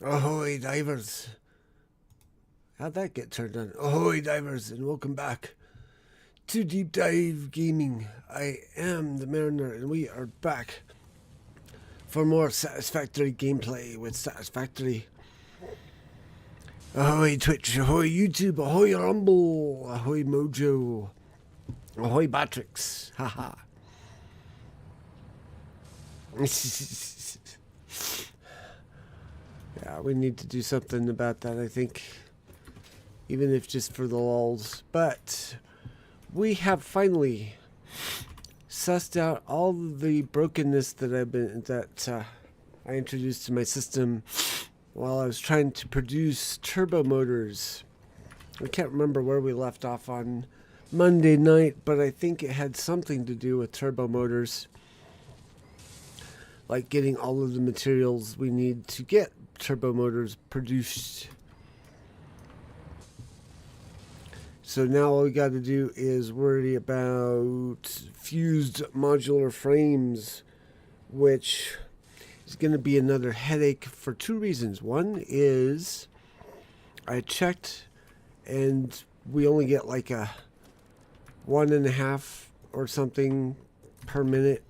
Ahoy, divers. How'd that get turned on? Ahoy, divers, and welcome back to Deep Dive Gaming. I am the Mariner, and we are back for more satisfactory gameplay with Satisfactory. Ahoy, Twitch. Ahoy, YouTube. Ahoy, Rumble. Ahoy, Mojo. Ahoy, Batrix. Haha. Yeah, we need to do something about that, I think. Even if just for the lulz. But we have finally sussed out all the brokenness that I introduced to my system while I was trying to produce turbo motors. I can't remember where we left off on Monday night, but I think it had something to do with turbo motors. Like getting all of the materials we need to get turbo motors produced. So now all we got to do is worry about fused modular frames, which is going to be another headache for two reasons. One is I checked and we only get like a 1.5 or something per minute,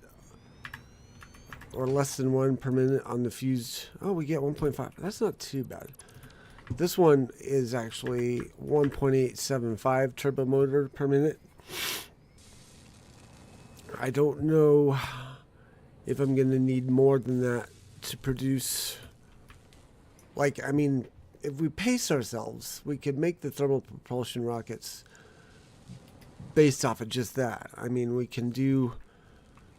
or less than 1 per minute on the fused. Oh, we get 1.5. That's not too bad. This one is actually 1.875 turbo motor per minute. I don't know if I'm going to need more than that to produce. Like, I mean, if we pace ourselves, we could make the thermal propulsion rockets based off of just that. I mean, we can do...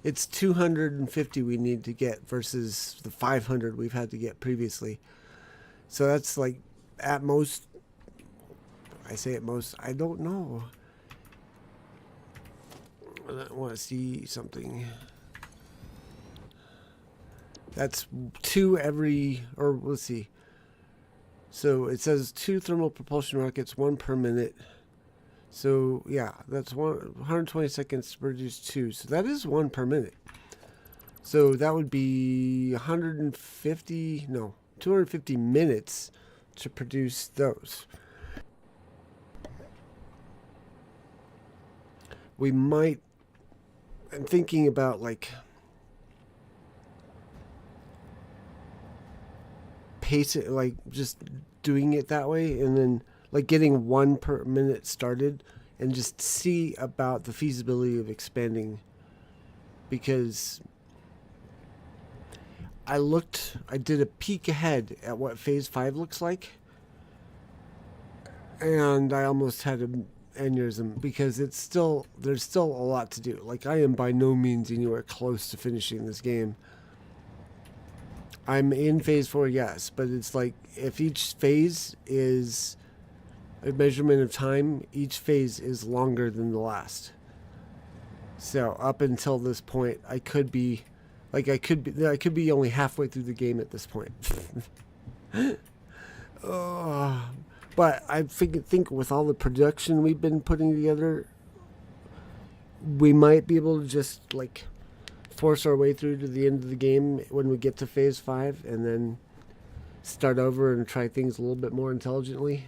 It's 250 we need to get versus the 500 we've had to get previously. So that's like at most, I say at most, I don't know. I want to see something. That's 2 every, or let's see. So it says 2 thermal propulsion rockets, 1 per minute. So yeah, that's 120 seconds to produce 2. So that is 1 per minute. So that would be 250 minutes to produce those. We might, I'm thinking about like pace it, like just doing it that way, and then like getting 1 per minute started and just see about the feasibility of expanding, because I did a peek ahead at what phase 5 looks like, and I almost had an aneurysm because there's still a lot to do. Like, I am by no means anywhere close to finishing this game. I'm in phase 4, yes, but it's like if each phase is a measurement of time, each phase is longer than the last. So up until this point, I could be only halfway through the game at this point. But I think with all the production we've been putting together, we might be able to just like force our way through to the end of the game when we get to phase 5, and then start over and try things a little bit more intelligently.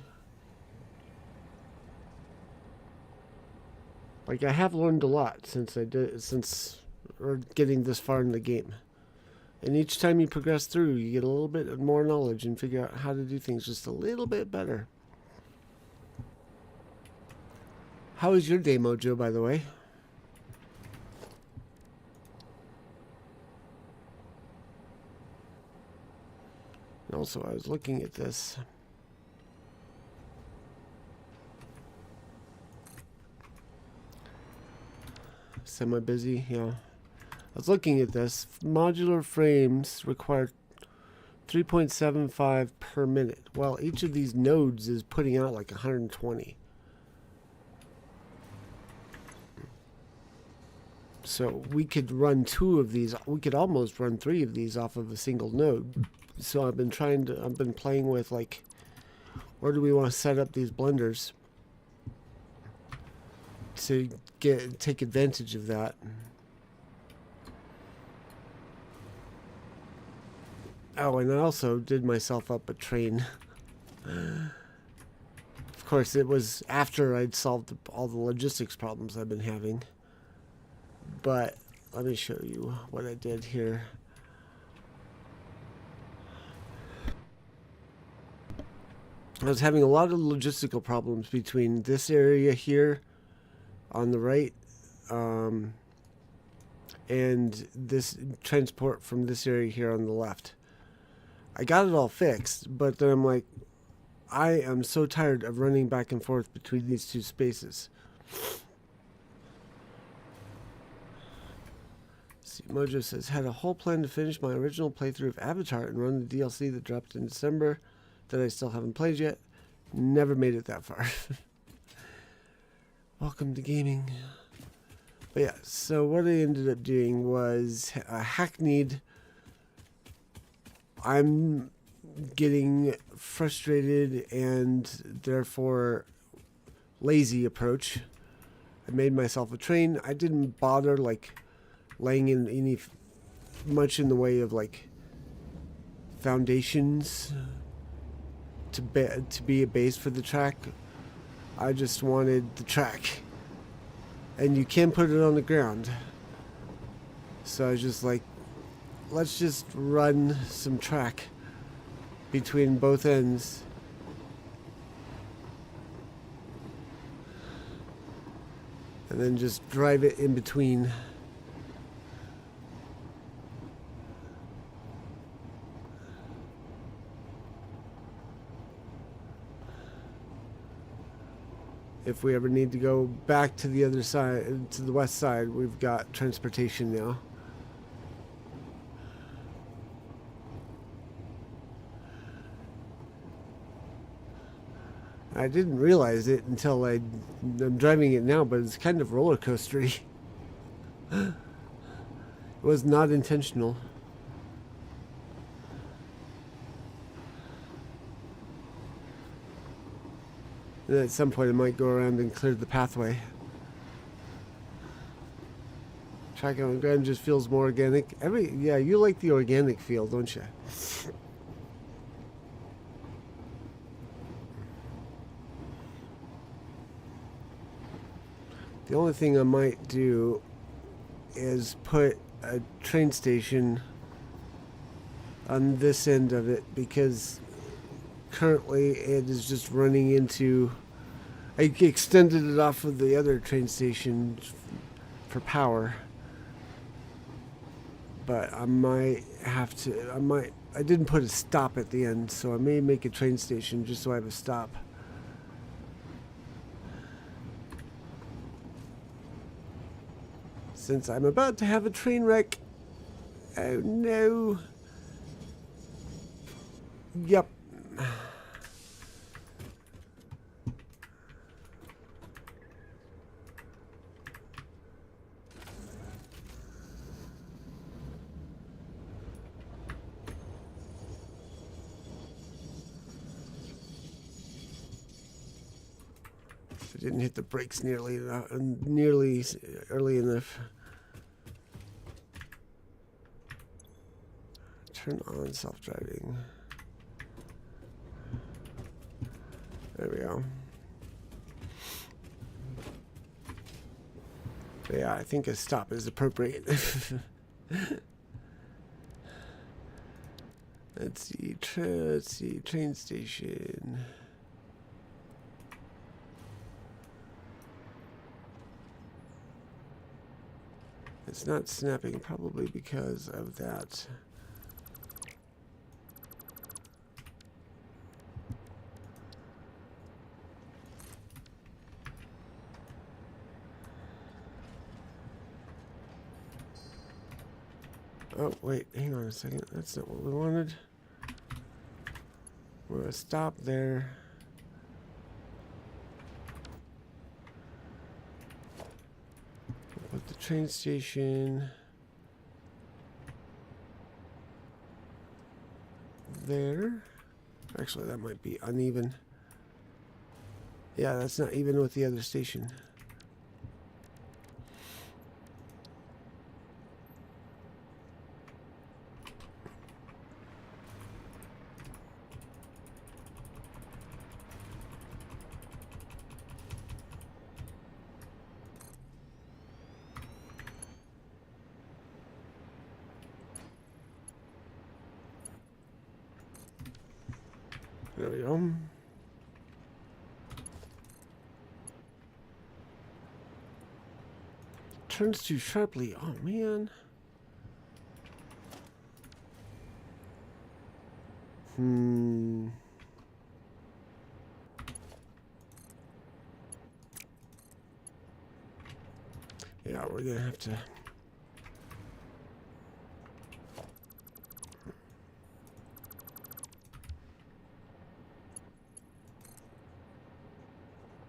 Like, I have learned a lot since getting this far in the game. And each time you progress through, you get a little bit more knowledge and figure out how to do things just a little bit better. How was your day, Mojo, by the way? And also, I was looking at this. Semi-busy, yeah. I was looking at this. Modular frames require 3.75 per minute. Well, each of these nodes is putting out like 120. So we could run 2 of these. We could almost run 3 of these off of a single node. So I've been playing with, like, where do we want to set up these blenders to take advantage of that. Oh, and I also did myself up a train. Of course, it was after I'd solved all the logistics problems I've been having. But let me show you what I did here. I was having a lot of logistical problems between this area here on the right and this transport from this area here on the left. I got it all fixed, but then I'm like, I am so tired of running back and forth between these 2 spaces. See, Mojo says, had a whole plan to finish my original playthrough of Avatar and run the DLC that dropped in December that I still haven't played yet. Never made it that far. Welcome to gaming. But yeah, so what I ended up doing was a hackneyed, I'm getting frustrated and therefore lazy approach. I made myself a train. I didn't bother like laying in much in the way of like foundations to be a base for the track. I just wanted the track, and you can put it on the ground. So I was just like, let's just run some track between both ends. And then just drive it in between. If we ever need to go back to the other side, to the west side, we've got transportation now. I didn't realize it until I'm driving it now, but it's kind of roller coastery. It was not intentional. And at some point I might go around and clear the pathway. Track on the ground just feels more organic. Yeah, you like the organic feel, don't you? The only thing I might do is put a train station on this end of it, because currently it is just running into, I extended it off of the other train station for power, but I might have to, I didn't put a stop at the end, so I may make a train station just so I have a stop. since I'm about to have a train wreck. Oh no. Yep. I didn't hit the brakes nearly early enough. Turn on self-driving. There we go. But yeah, I think a stop is appropriate. Let's see, train station. It's not snapping, probably because of that. Oh, wait, hang on a second. That's not what we wanted. We're going to stop there. Put the train station there. Actually, that might be uneven. Yeah, that's not even with the other station. There we go. Turns too sharply. Oh, man. Yeah, we're going to have to...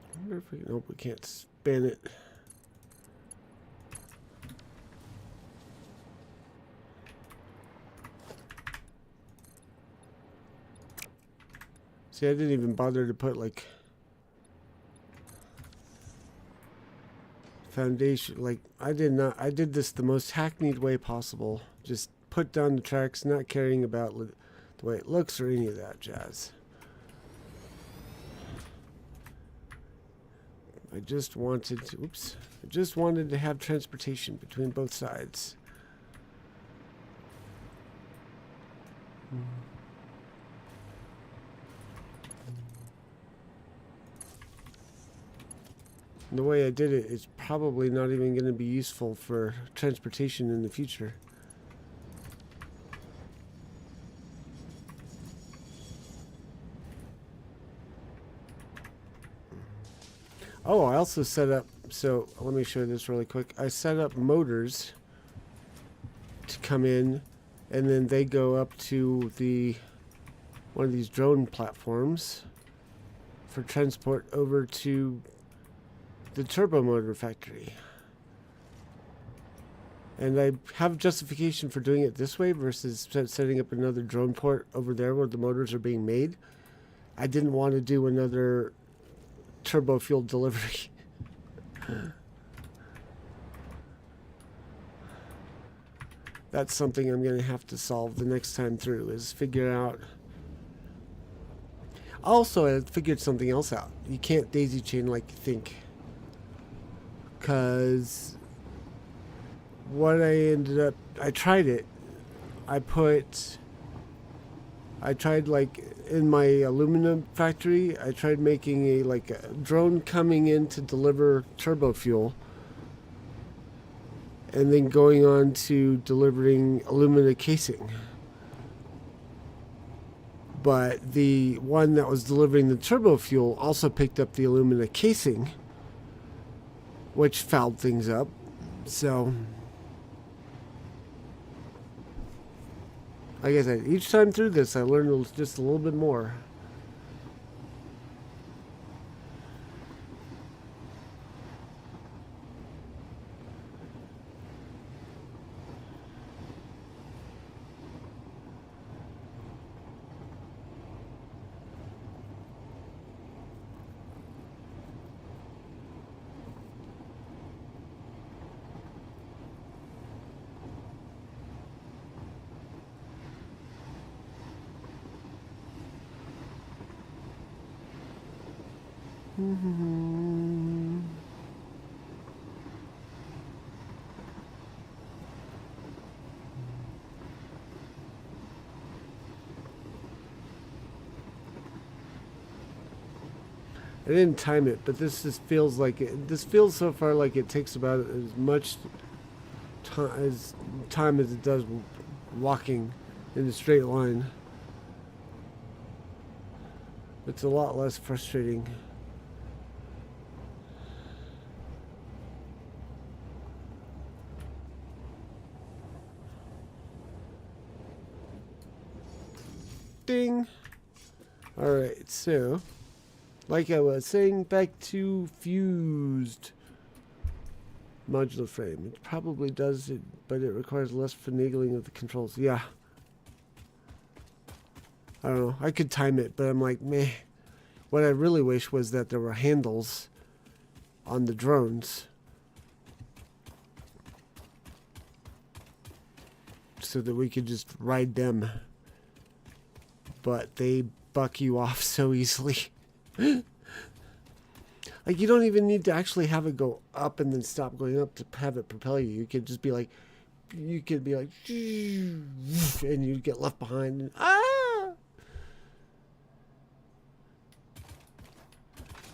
I wonder if we... Nope, we can't spin it. See, I didn't even bother to put, like, foundation. Like, I did this the most hackneyed way possible. Just put down the tracks, not caring about the way it looks or any of that jazz. I just wanted to, I just wanted to have transportation between both sides. The way I did it is probably not even going to be useful for transportation in the future. Oh, I also set up, so let me show you this really quick. I set up motors to come in, and then they go up to one of these drone platforms for transport over to the turbo motor factory. And I have justification for doing it this way versus setting up another drone port over there where the motors are being made. I didn't want to do another turbo fuel delivery. That's something I'm going to have to solve the next time through, is figure out. Also, I figured something else out. You can't daisy chain like you think. Because what I ended up, I tried it. I tried, like, in my aluminum factory, I tried making a drone coming in to deliver turbo fuel, and then going on to delivering alumina casing. But the one that was delivering the turbo fuel also picked up the alumina casing, which fouled things up. So, like I said, each time through this, I learned just a little bit more. I didn't time it, but this just feels like it. This feels so far like it takes about as much time as it does walking in a straight line. It's a lot less frustrating. Ding! Alright, so, like I was saying, back to fused modular frame. It probably does it, but it requires less finagling of the controls. Yeah. I don't know. I could time it, but I'm like, meh. What I really wish was that there were handles on the drones so that we could just ride them. But they buck you off so easily. Like, you don't even need to actually have it go up and then stop going up to have it propel you. You could just be like, and you get left behind. And, ah!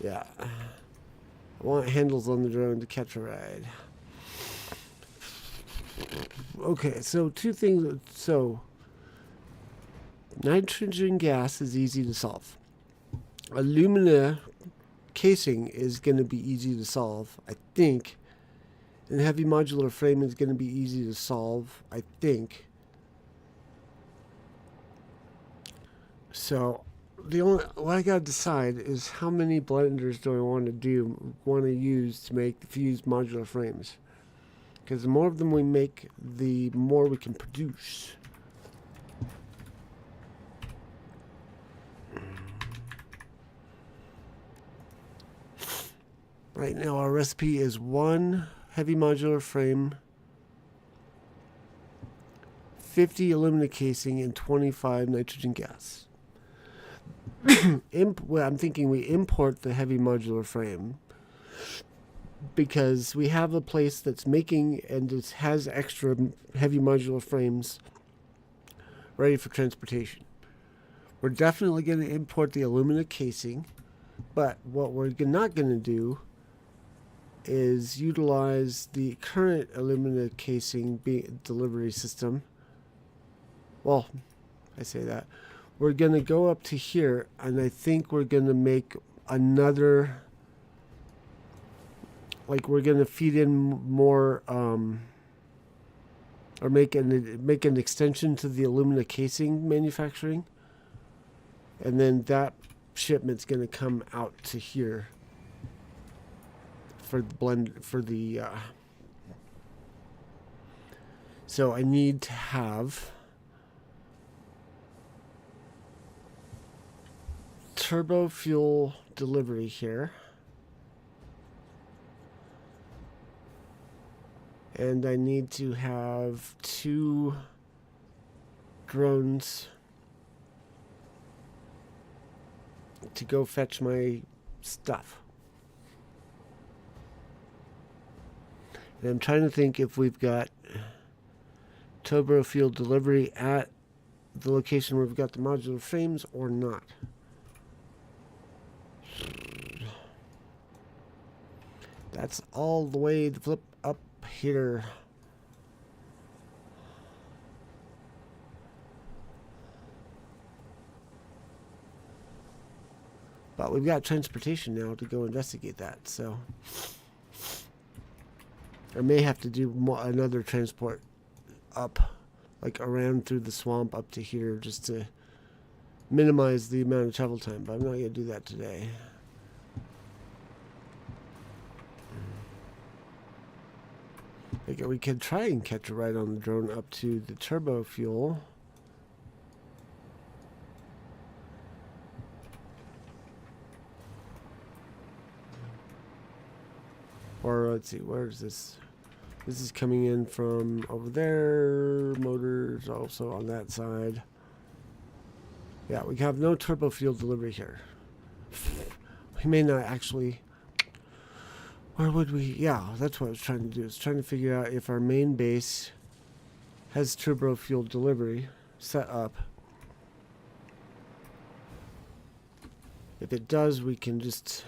Yeah. I want handles on the drone to catch a ride. Okay, so two things. So, nitrogen gas is easy to solve. Alumina casing is going to be easy to solve, I think. And heavy modular frame is going to be easy to solve, I think. So, what I got to decide is how many blenders do I want to use to make the fused modular frames. Because the more of them we make, the more we can produce. Right now our recipe is 1 heavy modular frame, 50 alumina casing, and 25 nitrogen gas. Well, I'm thinking we import the heavy modular frame because we have a place that's making and it has extra heavy modular frames ready for transportation. We're definitely going to import the alumina casing, but what we're not going to do is utilize the current alumina casing delivery system. Well, I say that. We're going to go up to here, and I think we're going to make another, like we're going to feed in more, or make an extension to the alumina casing manufacturing. And then that shipment's going to come out to here for the blend, for the, so I need to have turbo fuel delivery here. And I need to have 2 drones to go fetch my stuff. And I'm trying to think if we've got turbo fuel delivery at the location where we've got the modular frames or not. That's all the way to flip up here. But we've got transportation now to go investigate that, so I may have to do another transport up, like around through the swamp up to here, just to minimize the amount of travel time, but I'm not going to do that today. Like, we could try and catch a ride on the drone up to the turbo fuel. Or let's see, where is this? This is coming in from over there. Motors also on that side. Yeah, we have no turbo fuel delivery here. We may not actually. Where would we? Yeah, that's what I was trying to do. I was trying to figure out if our main base has turbo fuel delivery set up. If it does, we can just.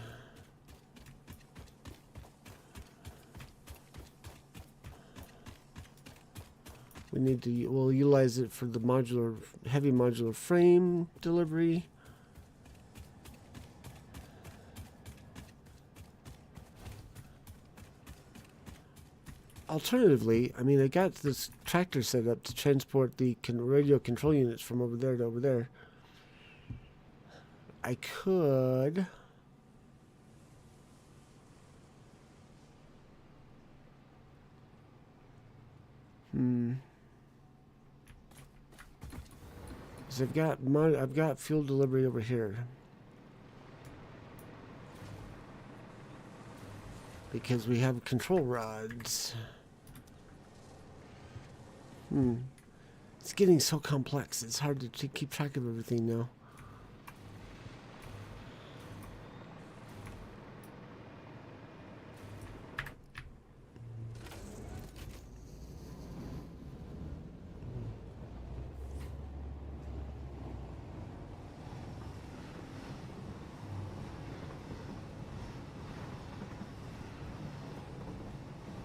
We need to. We'll utilize it for the modular, heavy modular frame delivery. Alternatively, I mean, I got this tractor set up to transport the radio control units from over there to over there. I could. So I've got fuel delivery over here. Because we have control rods. It's getting so complex. It's hard to keep track of everything now.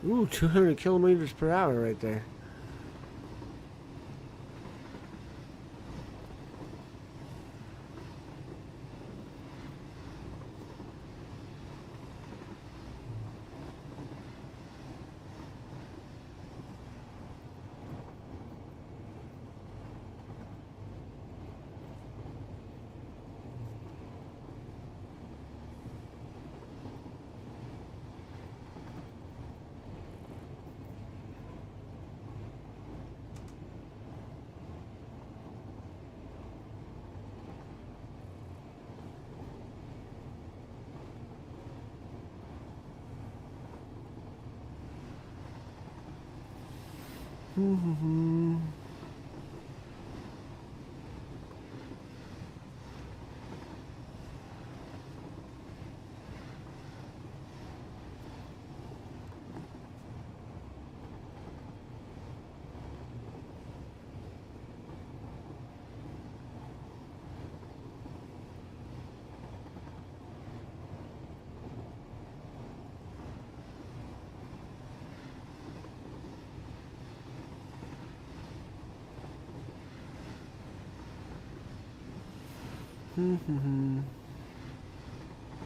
Ooh, 200 kilometers per hour right there.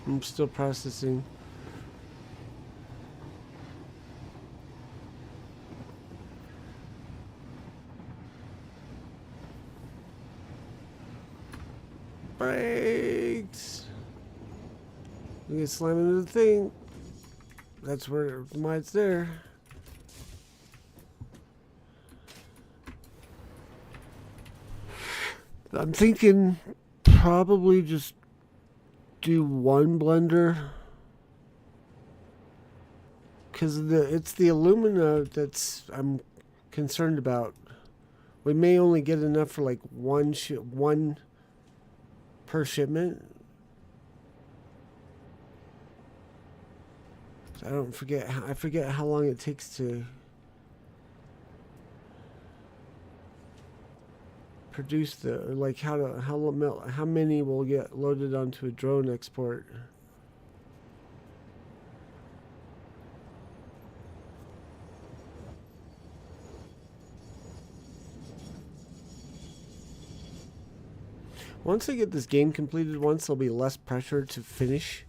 I'm still processing. Brakes. We get slam into the thing. That's why it's there. I'm thinking probably just do one blender, because it's the alumina that's I'm concerned about. We may only get enough for like one per shipment. I forget how long it takes to produce how many will get loaded onto a drone export. Once I get this game completed, there'll be less pressure to finish.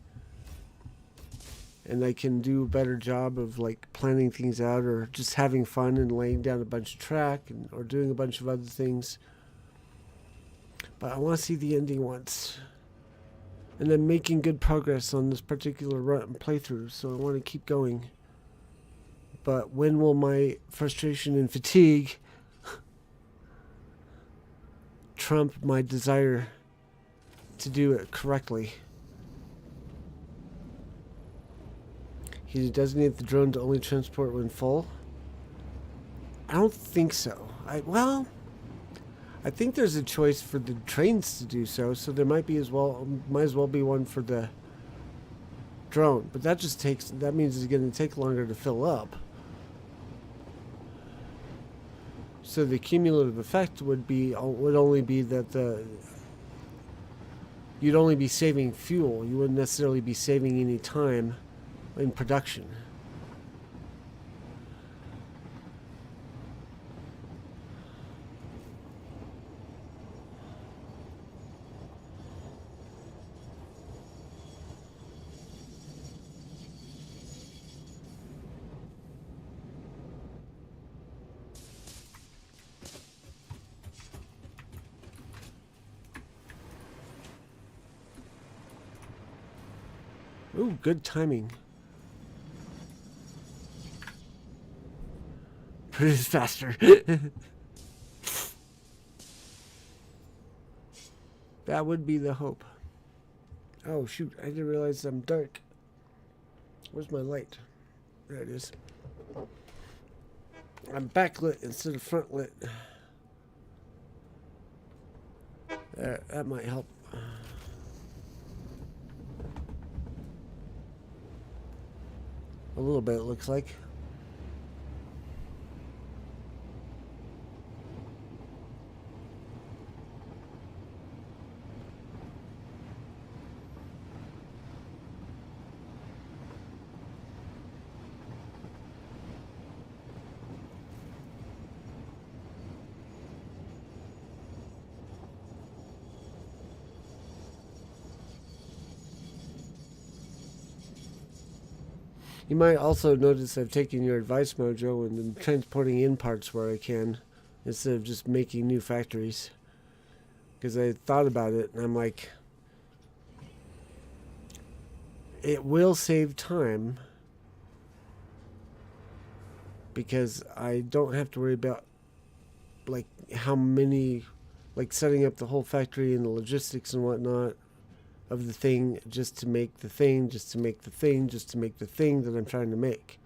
and I can do a better job of like planning things out, or just having fun and laying down a bunch of track, or doing a bunch of other things. But I want to see the ending once, and I'm making good progress on this particular playthrough, so I want to keep going. But when will my frustration and fatigue trump my desire to do it correctly? He designate the drone to only transport when full? I don't think so. I think there's a choice for the trains to do so, so there might as well be one for the drone. But that means it's going to take longer to fill up. So the cumulative effect would only be that you'd only be saving fuel. You wouldn't necessarily be saving any time in production. Ooh, good timing. Produce faster. That would be the hope. Oh shoot, I didn't realize I'm dark. Where's my light? There it is. I'm backlit instead of front lit. There, that might help. A little bit, it looks like. You might also notice I've taken your advice, Mojo, and been transporting in parts where I can, instead of just making new factories. Because I thought about it, and I'm like, it will save time, because I don't have to worry about like how many, like setting up the whole factory and the logistics and whatnot of the thing just to make the thing, just to make the thing, just to make the thing that I'm trying to make.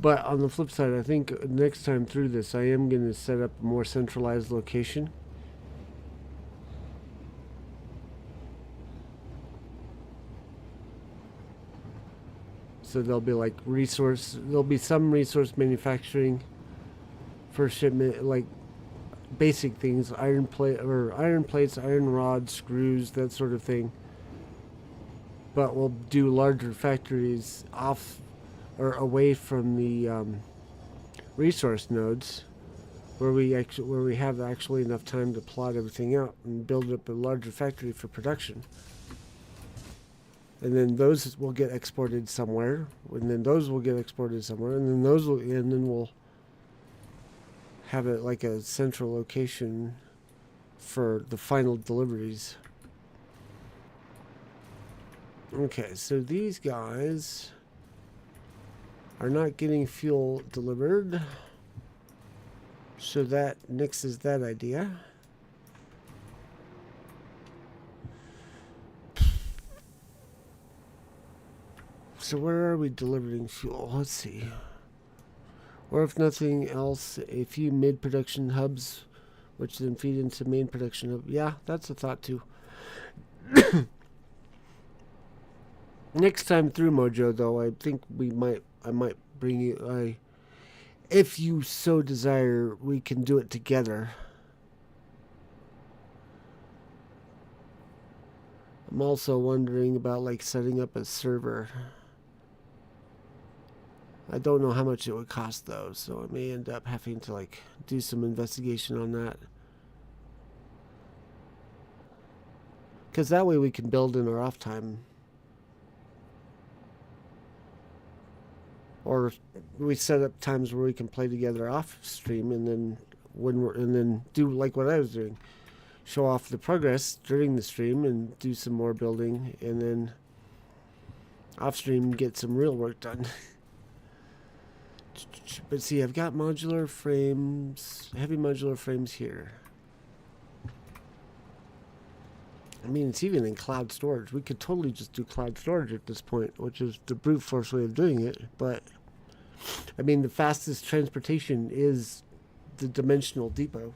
But on the flip side, I think next time through this, I am going to set up a more centralized location. So there'll be like there'll be some resource manufacturing for shipment, like basic things, iron plates, iron rods, screws, that sort of thing. But we'll do larger factories off or away from the resource nodes, where we have actually enough time to plot everything out and build up a larger factory for production. And then those will get exported somewhere, and then those will get exported somewhere, and then we'll have it like a central location for the final deliveries. Okay, so these guys are not getting fuel delivered, so that nixes that idea. So where are we delivering fuel? Let's see. Or if nothing else, a few mid-production hubs, which then feed into main production hub. Yeah, that's a thought too. Next time through, Mojo, though, I think I might bring you. If you so desire, we can do it together. I'm also wondering about like setting up a server. I don't know how much it would cost though, so I may end up having to like do some investigation on that. Because that way we can build in our off time. Or we set up times where we can play together off stream, and then do like what I was doing. Show off the progress during the stream and do some more building, and then off stream get some real work done. But see, I've got modular frames, heavy modular frames here. I mean, it's even in cloud storage. We could totally just do cloud storage at this point, which is the brute force way of doing it. But, I mean, the fastest transportation is the dimensional depot.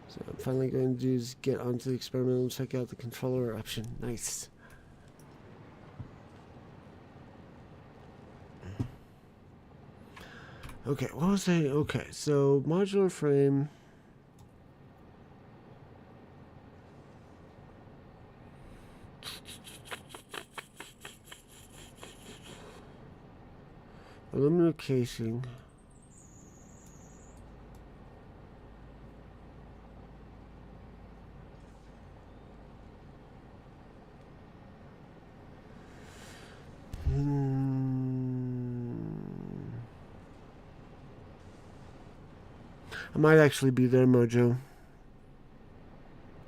So I'm finally going to do is get onto the experimental and check out the controller option. Nice. Okay, what was I? Okay, so modular frame. Aluminum casing. I might actually be there, Mojo.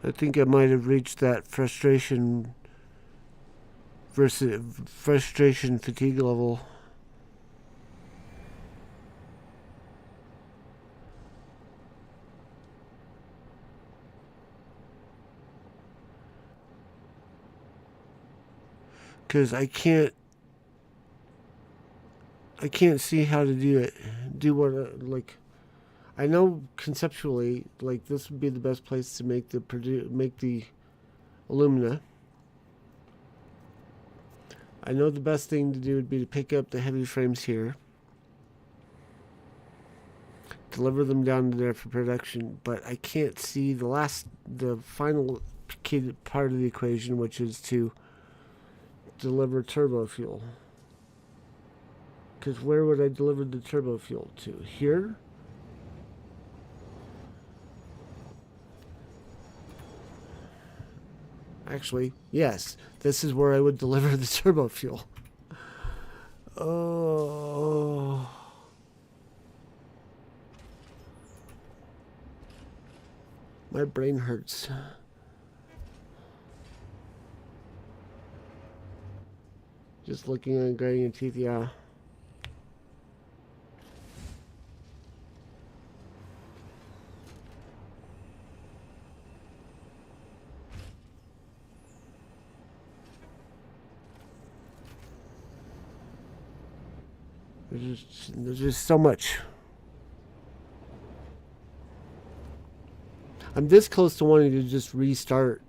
I think I might have reached that frustration fatigue level. Because I can't see how to do it. Do what, like, I know conceptually, like, this would be the best place to make the alumina. I know the best thing to do would be to pick up the heavy frames here, deliver them down to there for production, but I can't see the final part of the equation, which is to deliver turbo fuel. Because where would I deliver the turbo fuel to? Here? Actually, yes. This is where I would deliver the turbo fuel. Oh. My brain hurts. Just looking at grinding your teeth, yeah. There's just so much. I'm this close to wanting to just restart.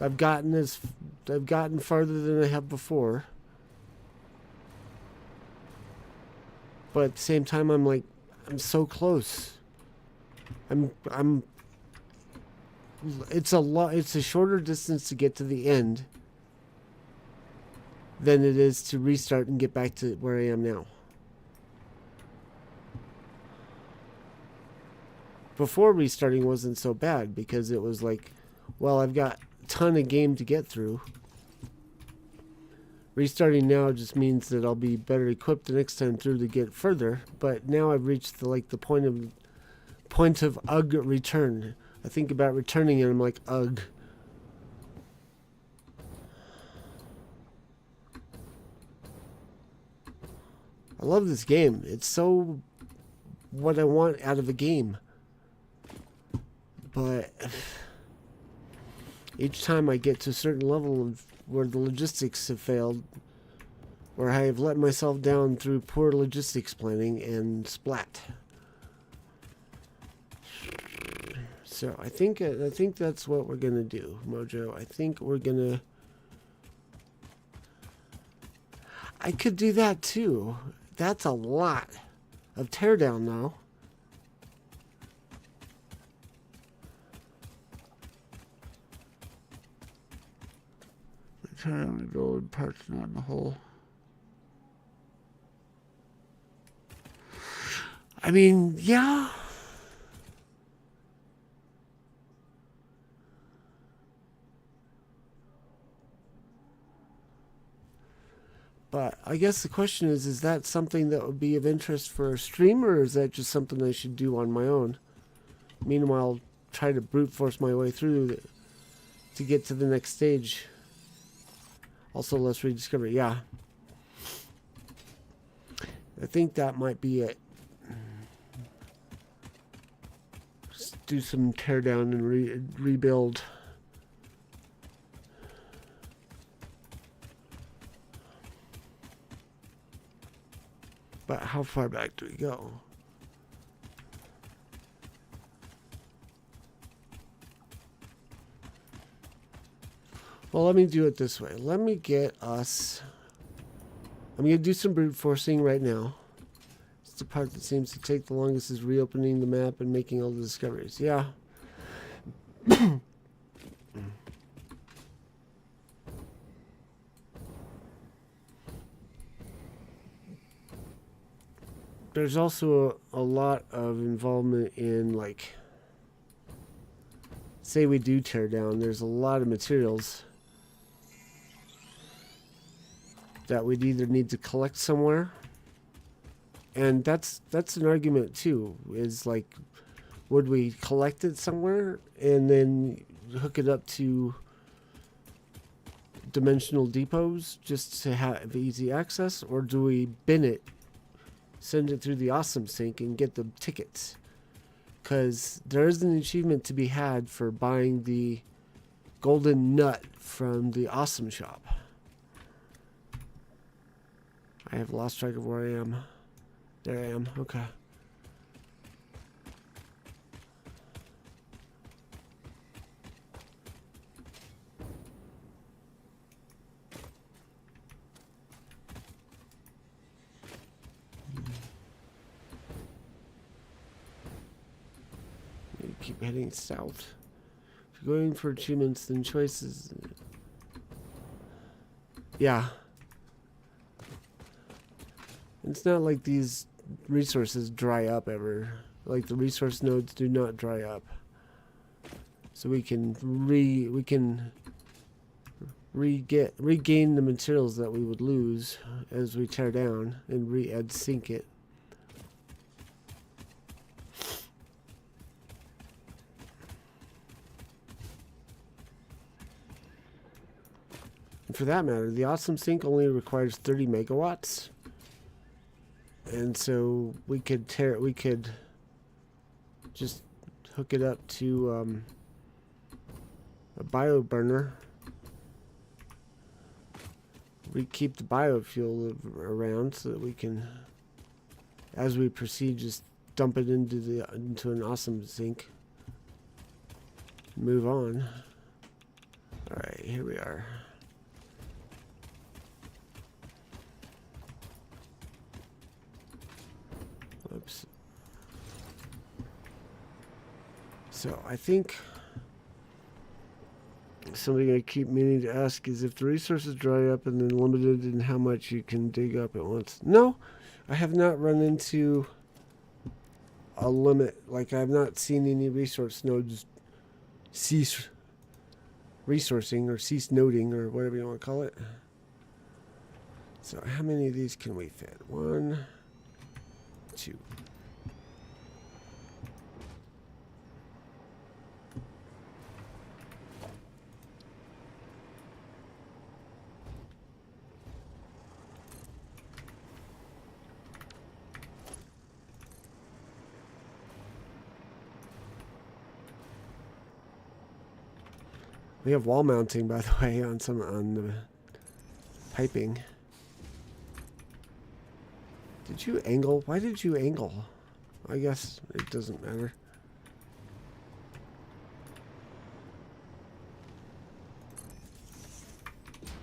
I've gotten farther than I have before. But at the same time, I'm so close. It's a shorter distance to get to the end than it is to restart and get back to where I am now. Before, restarting wasn't so bad because it was like, well, I've got a ton of game to get through. Restarting now just means that I'll be better equipped the next time through to get further. But now I've reached the point of ugh return. I think about returning and I'm like, ugh. I love this game. It's so what I want out of a game. But each time I get to a certain level of where the logistics have failed, where I have let myself down through poor logistics planning, and splat. So I think that's what we're gonna do, Mojo. I think we're gonna. I could do that too. That's a lot of teardown, though. I'm trying to go in parts, not in the whole. I mean, yeah. But I guess the question is that something that would be of interest for a streamer, or is that just something I should do on my own? Meanwhile, try to brute force my way through to get to the next stage. Also, let's rediscover. Yeah. I think that might be it. Just do some teardown and rebuild. But how far back do we go? Well, let me do it this way. Let me get us... I'm going to do some brute forcing right now. It's the part that seems to take the longest, is reopening the map and making all the discoveries. Yeah. There's also a lot of involvement in, like... Say we do tear down, there's a lot of materials that we'd either need to collect somewhere, and that's an argument too, is like, would we collect it somewhere and then hook it up to dimensional depots just to have easy access, or do we bin it, send it through the awesome sync and get the tickets? Because there is an achievement to be had for buying the golden nut from the awesome shop. I have lost track of where I am. There I am. Okay. Keep heading south. If you're going for achievements, then choices. Yeah. It's not like these resources dry up ever. Like, the resource nodes do not dry up. So we can regain the materials that we would lose as we tear down and re-add sync it. And for that matter, the awesome sync only requires 30 megawatts. And so we could just hook it up to a bio burner. We keep the biofuel around so that we can, as we proceed, just dump it into an awesome sink. Move on. All right, here we are. Oops. So I think something I keep meaning to ask is if the resources dry up and then limited in how much you can dig up at once. No, I have not run into a limit. Like, I've not seen any resource nodes cease resourcing or cease noding or whatever you want to call it. So how many of these can we fit? 1, 2. We have wall mounting, by the way, on the piping. Did you angle? Why did you angle? I guess it doesn't matter.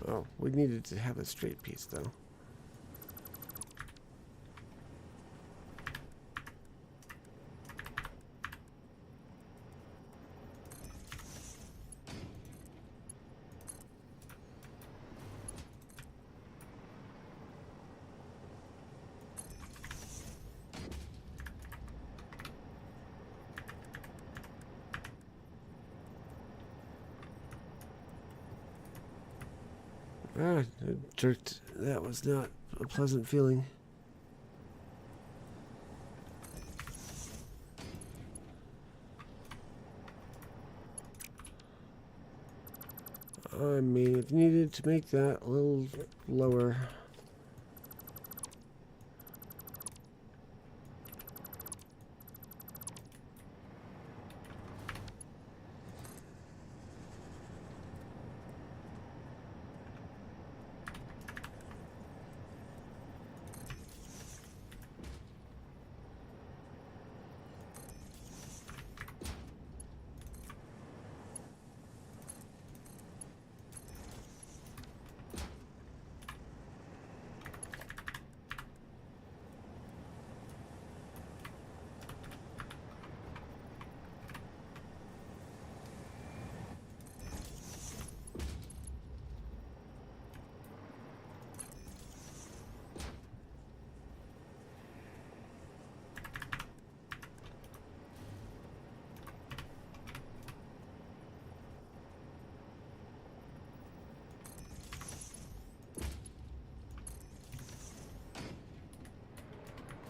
Oh, we needed to have a straight piece, though. Ah, I jerked. That was not a pleasant feeling. I mean, if needed to make that a little lower.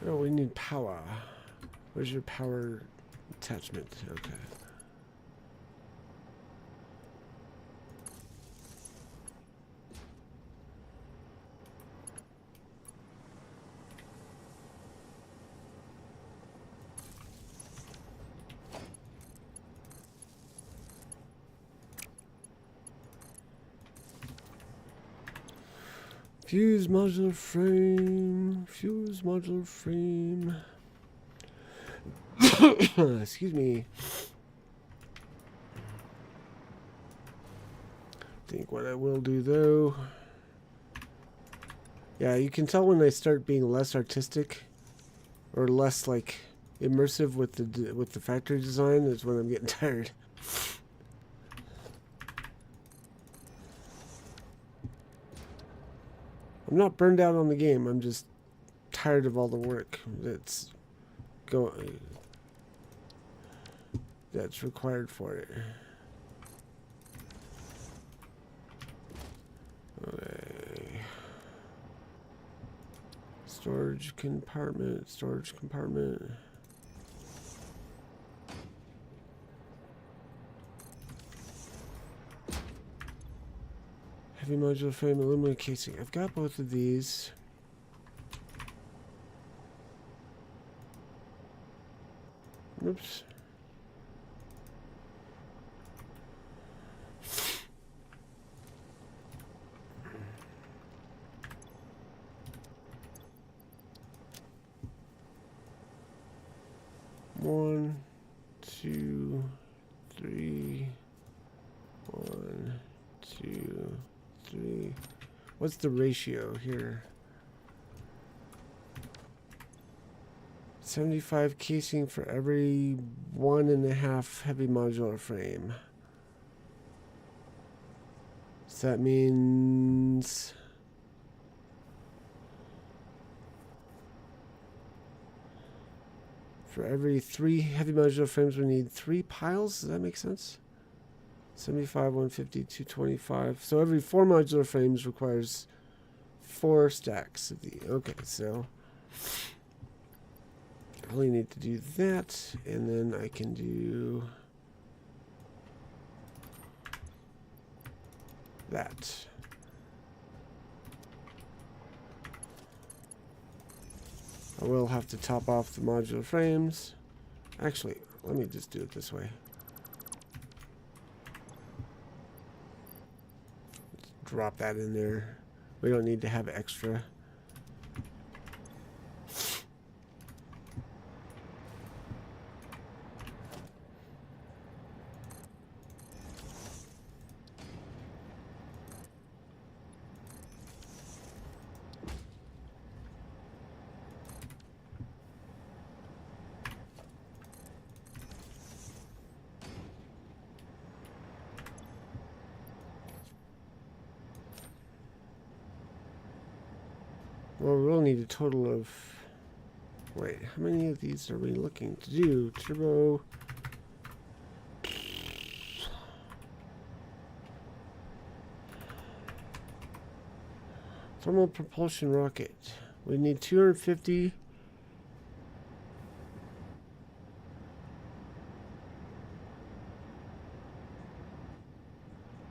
Oh, we need power. Where's your power attachment? Okay. Fuse modular frame. Fuse modular frame. Excuse me. I think what I will do though. Yeah, you can tell when they start being less artistic or less like immersive with the factory design is when I'm getting tired. I'm not burned out on the game. I'm just tired of all the work that's required for it. Okay. Storage compartment, storage compartment. Heavy modular frame, aluminum casing. I've got both of these. Oops. One, two, three. 1, 2, 3. What's the ratio here? 75 casing for every 1.5 heavy modular frame. So that means for every 3 heavy modular frames we need 3 piles. Does that make sense? 75, 150, 225. So every 4 modular frames requires 4 stacks of the. Okay, so I only need to do that, and then I can do that. I will have to top off the modular frames. Actually, let me just do it this way. Drop that in there. We don't need to have extra. Well, we'll need a total of... Wait, how many of these are we looking to do? Turbo... Thermal propulsion rocket. We need 250.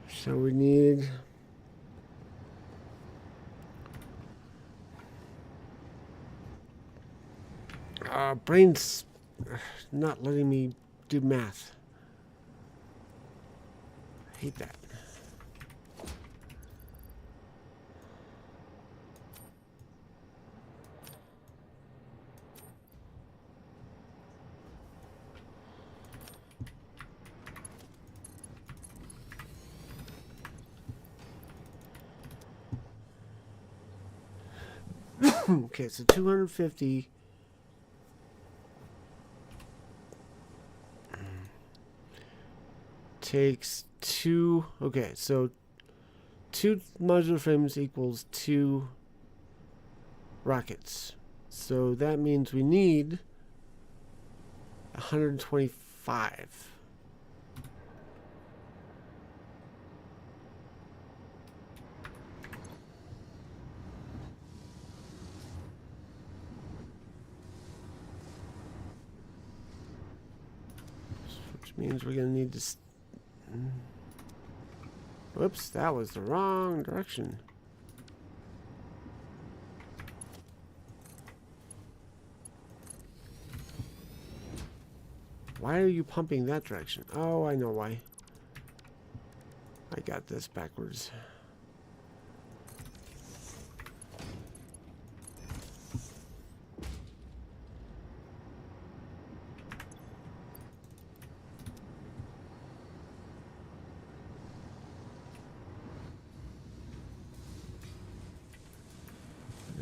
So we need brain's not letting me do math. I hate that. Okay, so 250 takes 2. Okay, so 2 modular frames equals 2 rockets. So that means we need 125. Which means we're going to need to... Whoops, that was the wrong direction. Why are you pumping that direction? Oh, I know why. I got this backwards.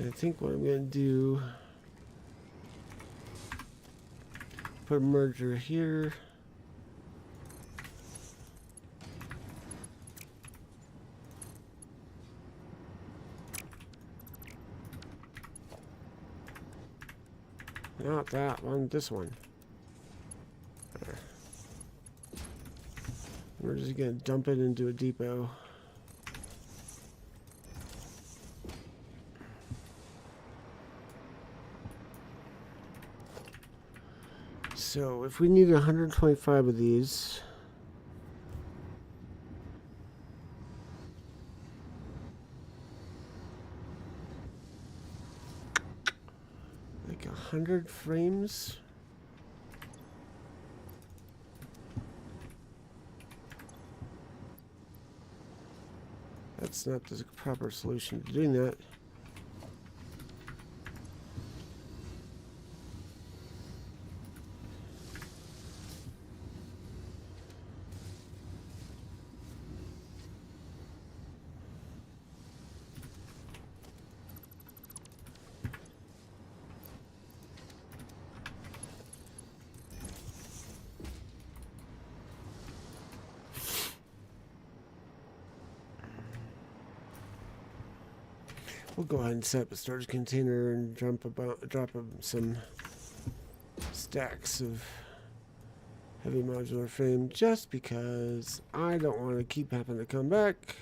I think what I'm going to do, put a merger here. Not that one, this one. We're just going to dump it into a depot. So if we need 125 of these, like 100 frames. That's not the proper solution to doing that. We'll go ahead and set up a storage container and drop some stacks of heavy modular frame just because I don't want to keep having to come back.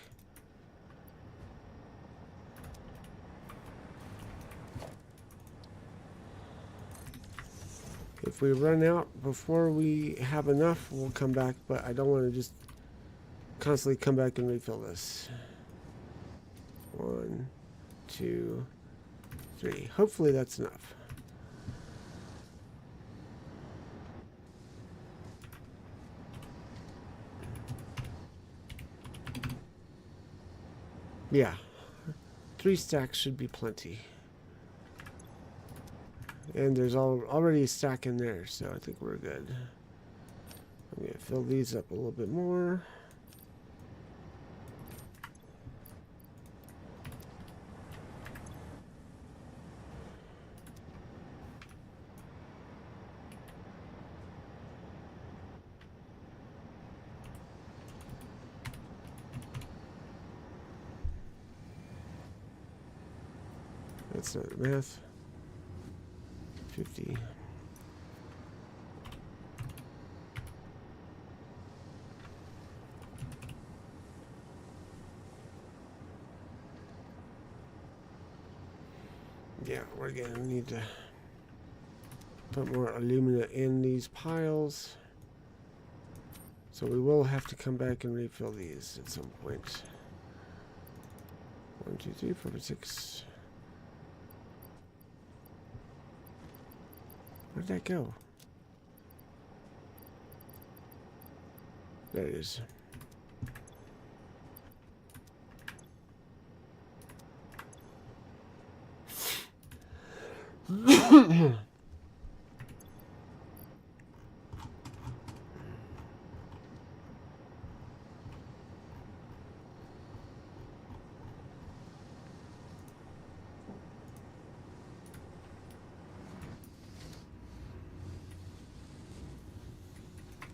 If we run out before we have enough, we'll come back, but I don't want to just constantly come back and refill this. 1, 2, 3. Hopefully that's enough. Yeah, 3 stacks should be plenty. And there's already a stack in there, so I think we're good. I'm going to fill these up a little bit more. That's not math. 50. Yeah, we're gonna need to put more alumina in these piles. So we will have to come back and refill these at some point. 1, 2, 3, 4, 5, 6. Where'd that go? There it is.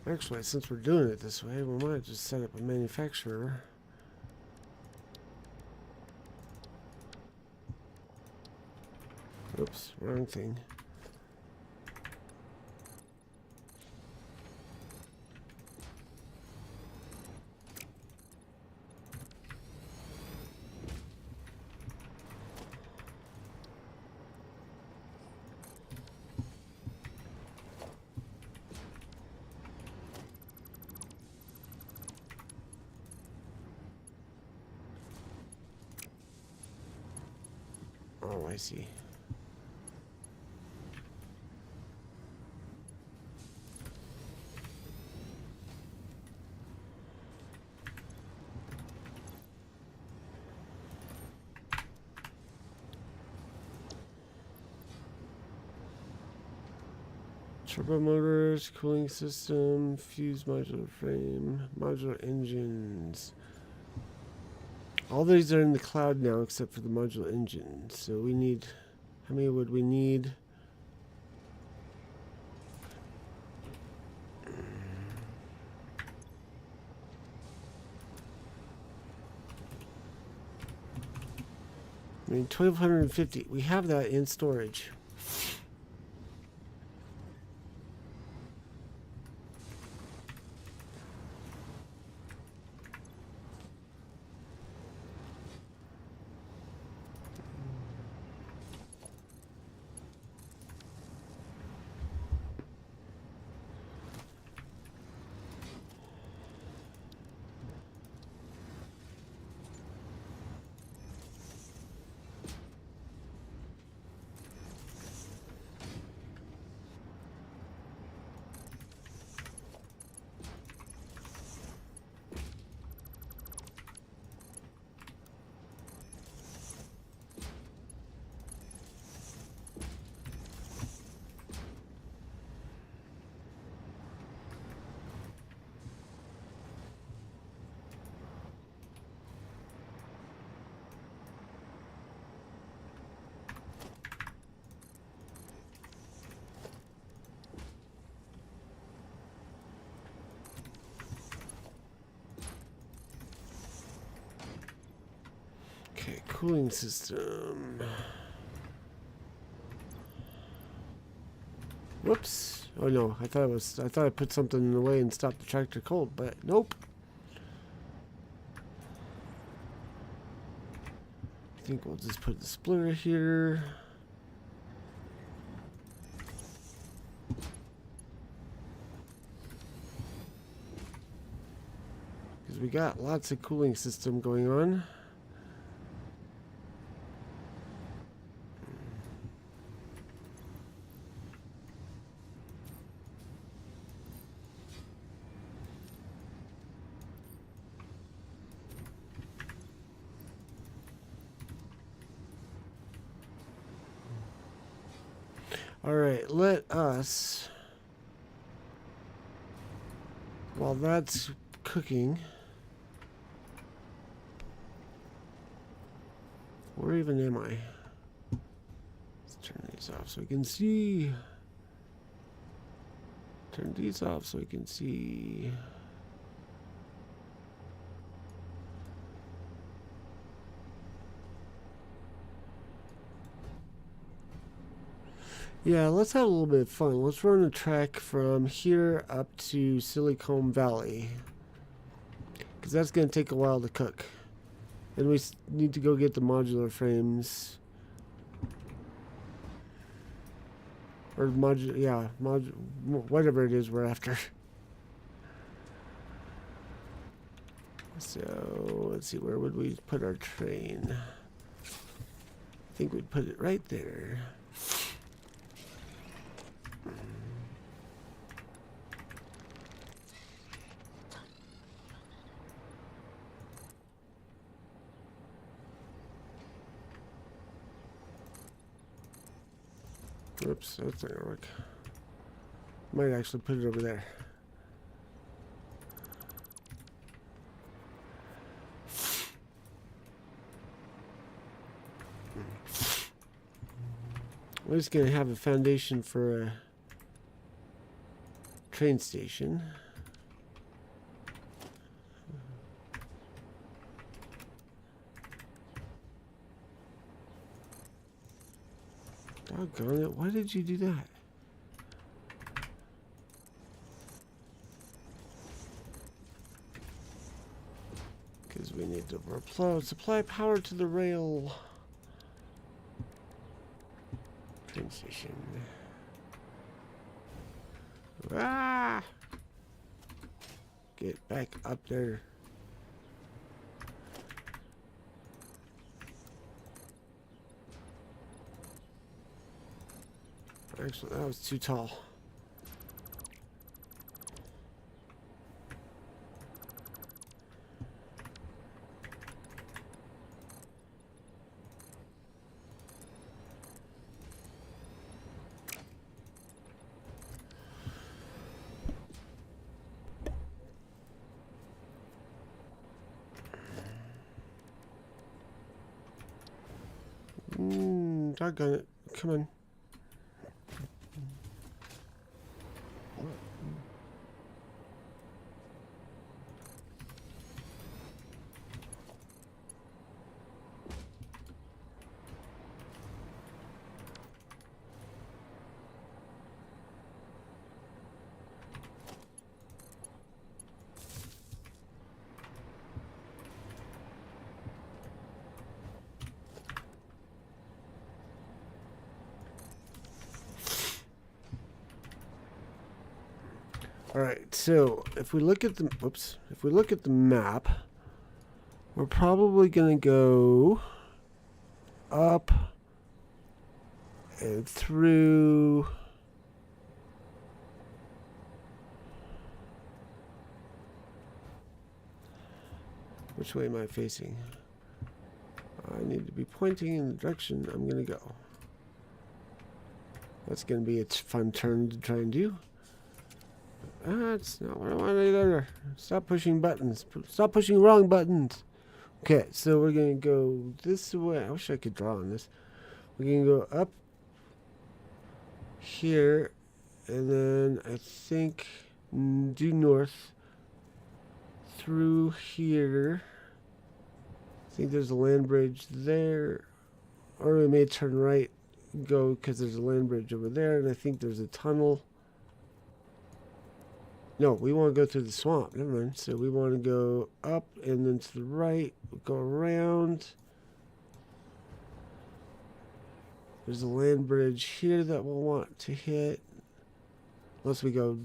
Actually, since we're doing it this way, we might just set up a manufacturer. Oops, wrong thing. Oh, I see. Turbo motors, cooling system, fused modular frame, modular engines. All these are in the cloud now except for the modular engine. So we need, how many would we need? I mean, 1,250. We have that in storage. Okay, cooling system. Whoops. Oh no, I thought I put something in the way and stopped the tractor cold, but nope. I think we'll just put the splitter here. Because we got lots of cooling system going on. All right, let us, while that's cooking, where even am I? Let's turn these off so we can see. Turn these off so we can see. Yeah, let's have a little bit of fun. Let's run a track from here up to Silicon Valley. Because that's going to take a while to cook. And we need to go get the modular frames. Or whatever it is we're after. So, let's see, where would we put our train? I think we'd put it right there. Oops, that's not gonna work. Might actually put it over there. We're just gonna have a foundation for a train station. Doggone it, why did you do that? Because we need to supply power to the rail. Train station. Ah! Get back up there. Actually, that was too tall. Doggone it. Come on. All right, so if we look at the map, we're probably gonna go up and through. Which way am I facing? I need to be pointing in the direction I'm gonna go. That's gonna be a fun turn to try and do. That's not what I want either. Stop pushing buttons. Stop pushing wrong buttons. Okay, so we're going to go this way. I wish I could draw on this. We're going to go up here, and then I think due north through here. I think there's a land bridge there. Or we may turn right, go because there's a land bridge over there, and I think there's a tunnel. No, we want to go through the swamp. Never mind. So we want to go up and then to the right. Go around. There's a land bridge here that we'll want to hit. Unless we go...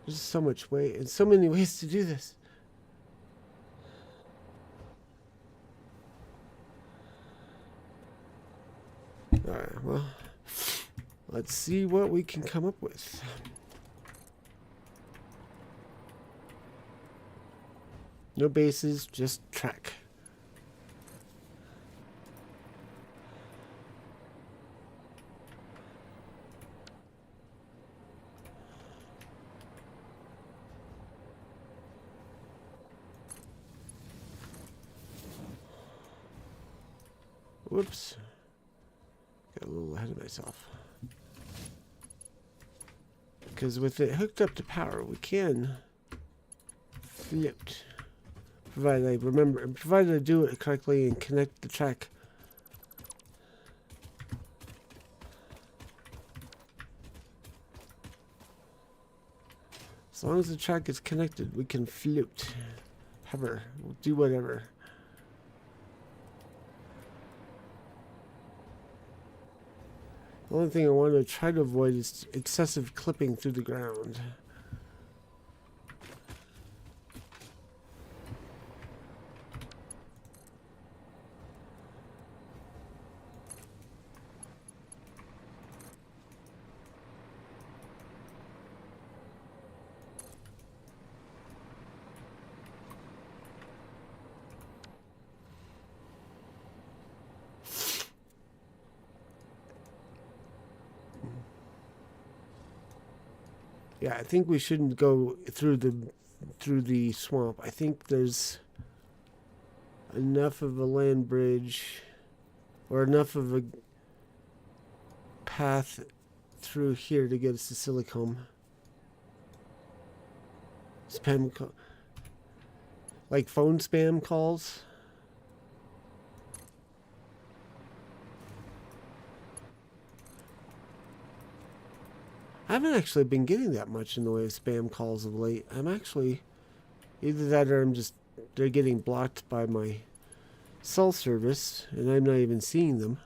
There's so much way and so many ways to do this. Alright, well... Let's see what we can come up with. No bases, just track. Whoops. Got a little ahead of myself. Because with it hooked up to power, we can float. Provided I do it correctly and connect the track. As long as the track is connected, we can float, hover, we'll do whatever. The only thing I want to try to avoid is excessive clipping through the ground. Yeah, I think we shouldn't go through the swamp. I think there's enough of a land bridge or enough of a path through here to get us to Silicon. Spam call, like phone spam calls. I haven't actually been getting that much in the way of spam calls of late. I'm actually either that or they're getting blocked by my cell service and I'm not even seeing them.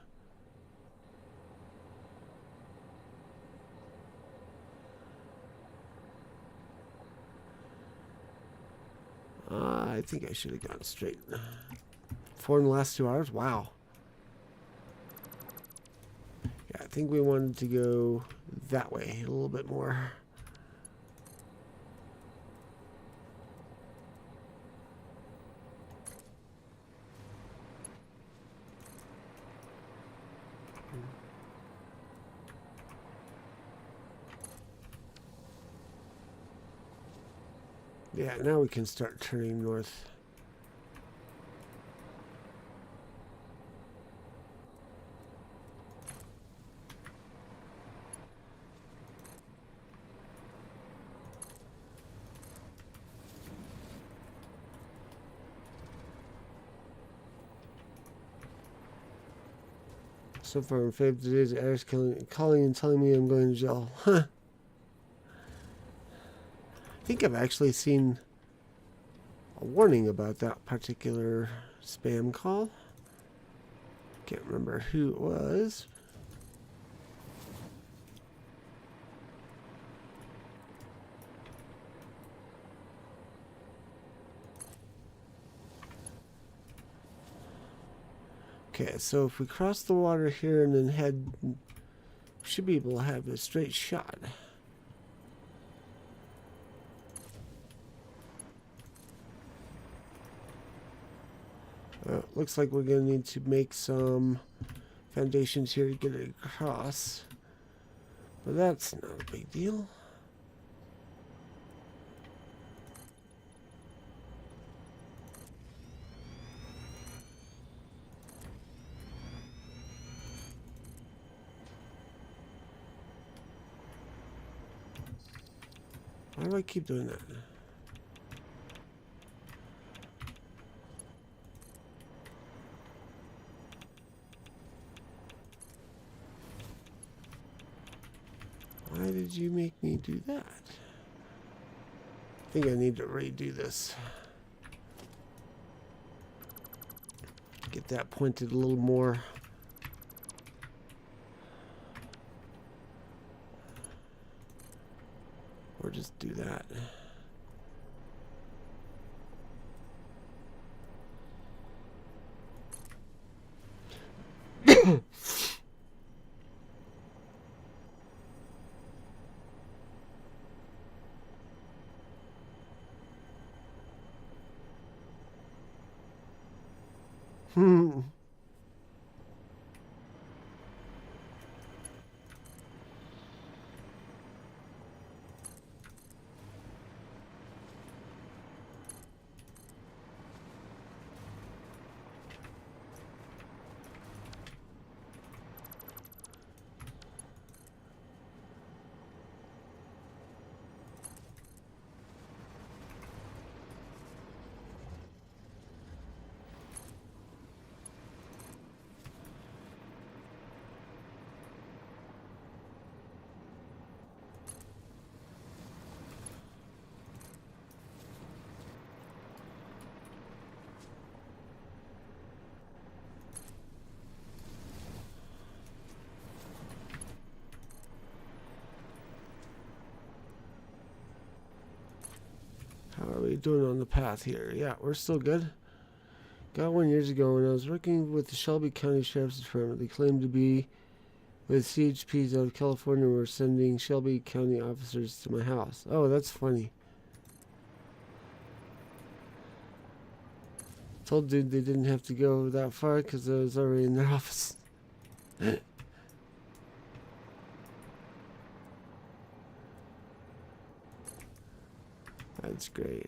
I think I should have gone straight. 4 in the last 2 hours? Wow. Yeah, I think we wanted to go that way a little bit more. Yeah, now we can start turning north. So far in favor of today's Eric's calling and telling me I'm going to jail. Huh. I think I've actually seen a warning about that particular spam call. Can't remember who it was. Okay, so if we cross the water here and then head, we should be able to have a straight shot. Looks like we're going to need to make some foundations here to get it across. But that's not a big deal. Why do I keep doing that? Why did you make me do that? I think I need to redo this. Get that pointed a little more. Or just do that. How are we doing on the path here? Yeah, we're still good. Got one years ago when I was working with the Shelby County Sheriff's Department. They claimed to be with CHPs out of California were sending Shelby County officers to my house. Oh, that's funny. Told dude they didn't have to go that far because I was already in their office. That's great.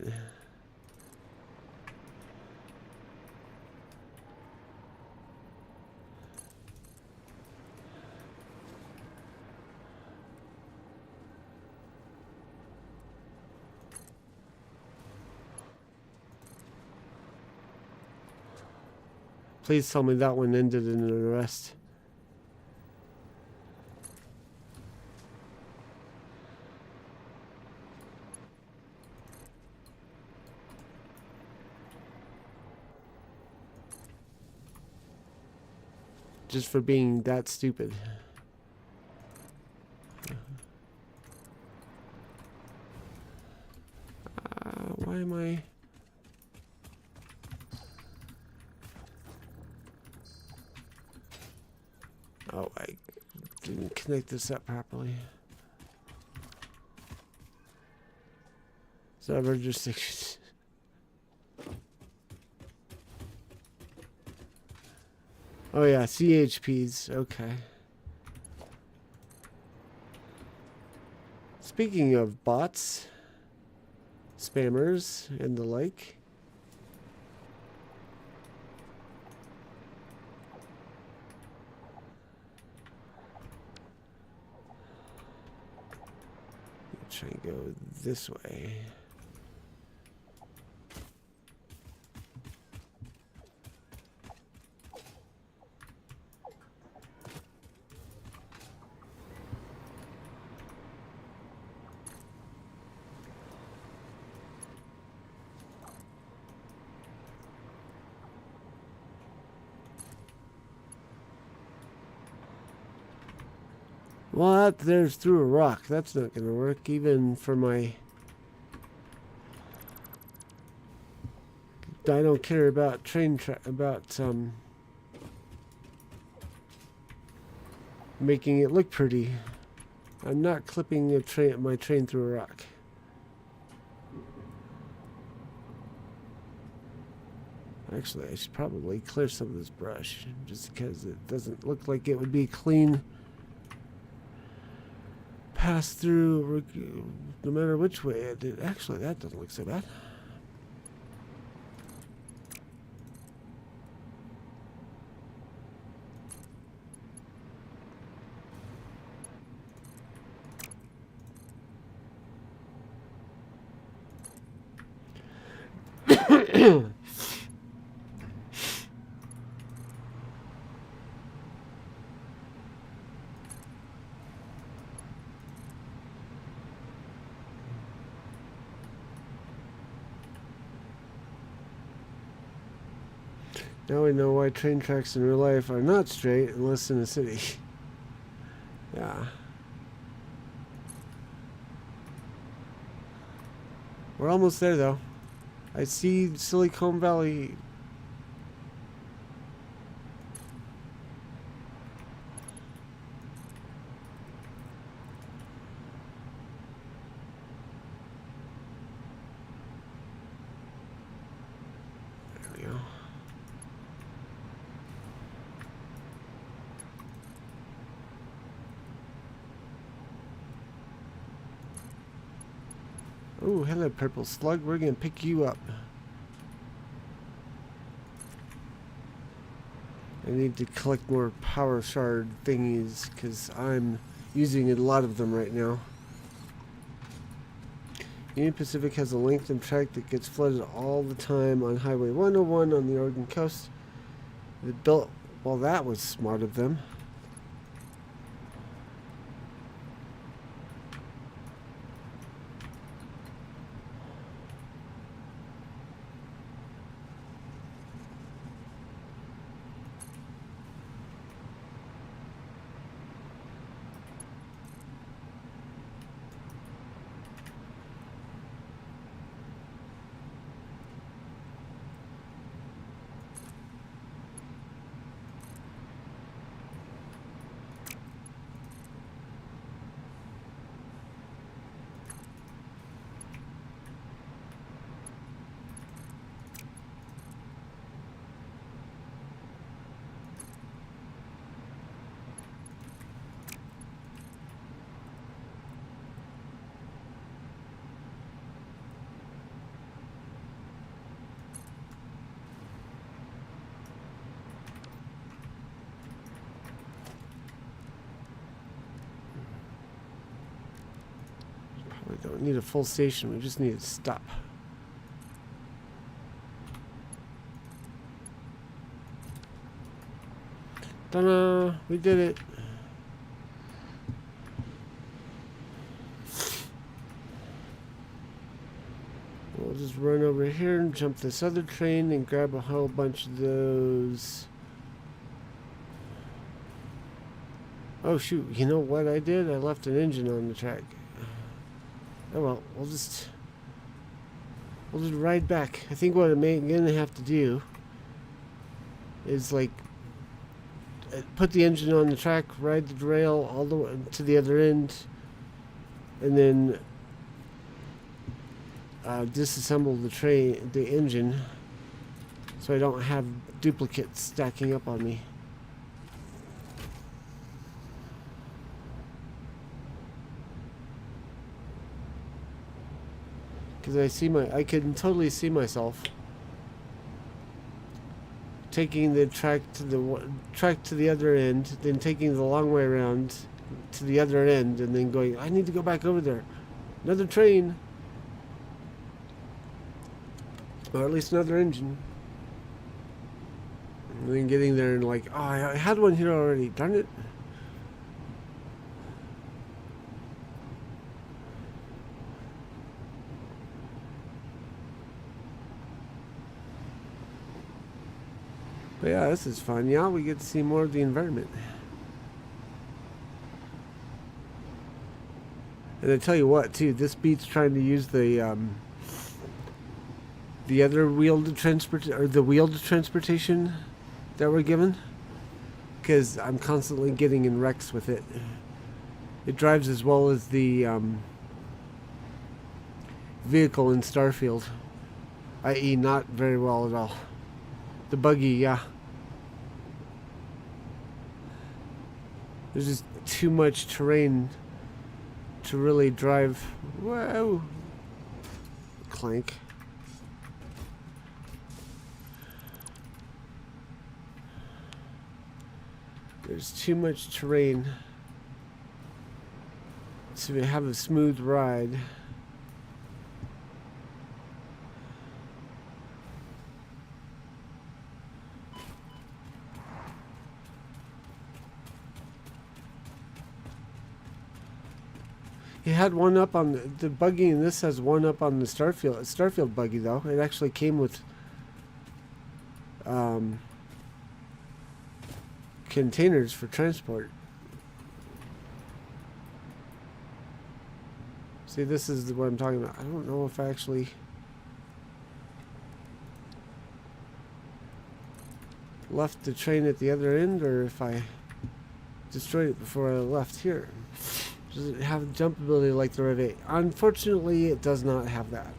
Please tell me that one ended in an arrest. Just for being that stupid. Why am I... Oh, I didn't connect this up properly. Server jurisdictions. Oh yeah, CHPs. Okay. Speaking of bots, spammers, and the like. Try and go this way. Well, there's through a rock. That's not going to work, even for my... I don't care about making it look pretty. I'm not clipping my train through a rock. Actually, I should probably clear some of this brush, just because it doesn't look like it would be clean pass through no matter which way I did. Actually, that doesn't look so bad. Now we know why train tracks in real life are not straight unless in a city. Yeah. We're almost there though. I see Silicon Valley. There we go. Oh, hello, purple slug. We're gonna pick you up. I need to collect more power shard thingies because I'm using a lot of them right now. Union Pacific has a lengthened track that gets flooded all the time on Highway 101 on the Oregon coast. They built, well, that was smart of them. need a full station. We just need to stop. Ta-da! We did it. We'll just run over here and jump this other train and grab a whole bunch of those. Oh shoot, you know what I did? I left an engine on the track. Oh well, we'll just ride back. I think what I'm gonna have to do is like put the engine on the track, ride the rail all the way to the other end, and then disassemble the engine, so I don't have duplicates stacking up on me. Because I can totally see myself taking the track to the other end, then taking the long way around to the other end, and then going, I need to go back over there. Another train. Or at least another engine. And then getting there and like, oh, I had one here already. Darn it. But yeah, this is fun. Yeah, we get to see more of the environment. And I tell you what, too, this beats trying to use the other wheeled transportation that we're given, because I'm constantly getting in wrecks with it. It drives as well as the vehicle in Starfield, i.e. not very well at all. The buggy, yeah. There's just too much terrain to really drive. Whoa! Clank. There's too much terrain to have a smooth ride. It had one up on the buggy, and this has one up on the Starfield buggy, though. It actually came with containers for transport. See, this is what I'm talking about. I don't know if I actually left the train at the other end, or if I destroyed it before I left here. Does it have jump ability like the Rev 8? Unfortunately, it does not have that.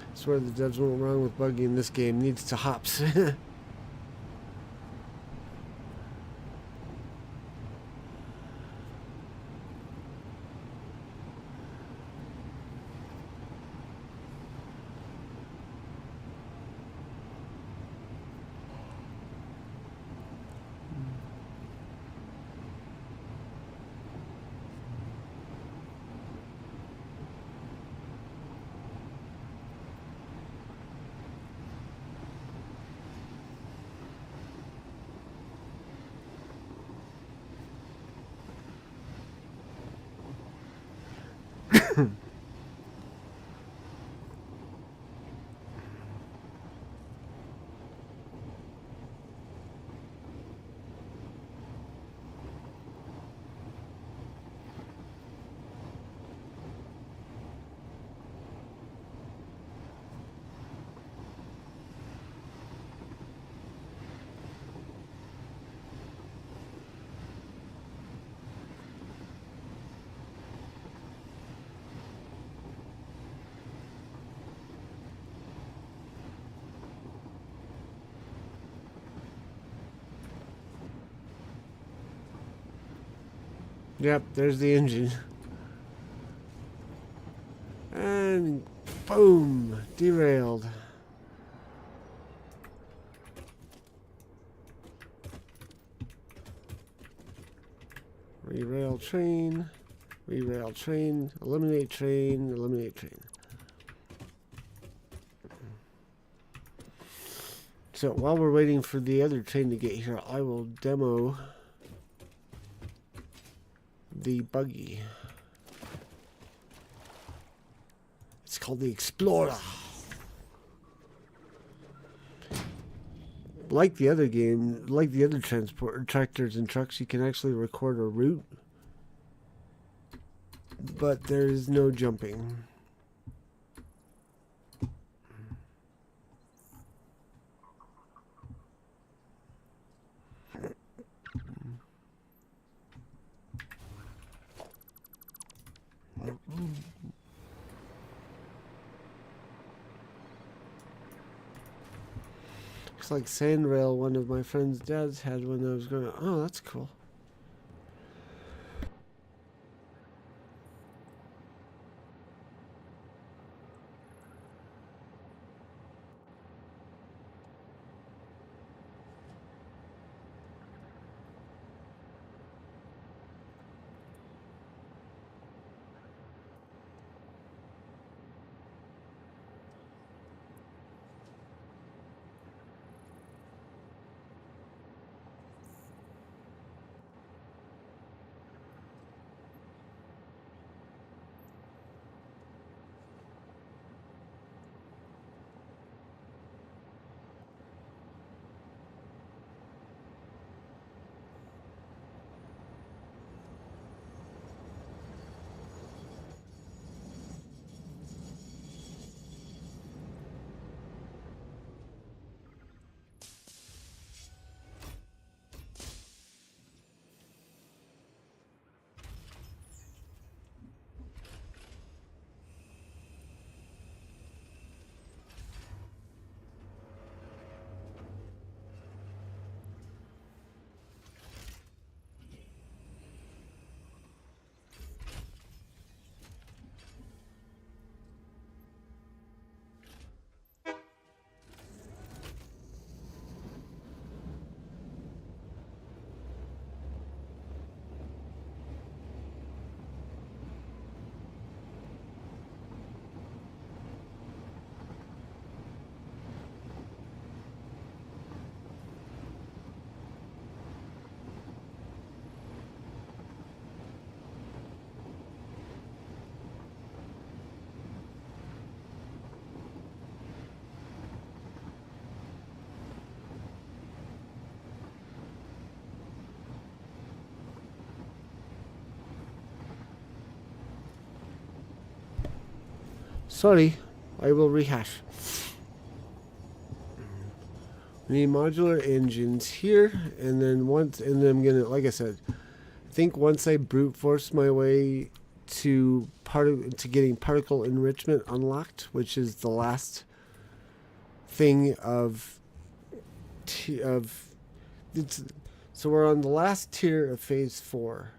I swear the devs went wrong with buggy in this game. Needs to hops. Yep, there's the engine. And boom, derailed. Re-rail train, re-rail train, eliminate train, eliminate train. So while we're waiting for the other train to get here, I will demo the buggy. It's called the Explorer. Like the other game, like the other transport tractors and trucks, you can actually record a route, but there is no jumping. Looks like Sandrail, one of my friend's dads had when I was going. Oh, that's cool. Sorry, I will rehash. We need modular engines here, and then I'm gonna, like I said, I think once I brute force my way to getting particle enrichment unlocked, which is the last thing so we're on the last tier of phase 4,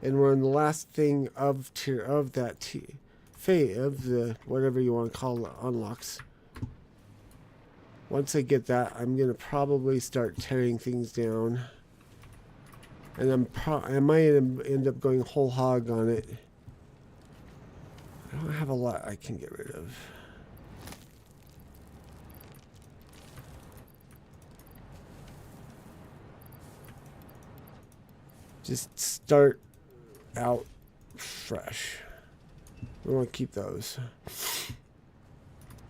and we're on the last thing of tier of that phase of the whatever you want to call it, unlocks. Once I get that, I'm gonna probably start tearing things down, and I might end up going whole hog on it. I don't have a lot I can get rid of. Just start out fresh. We want to keep those.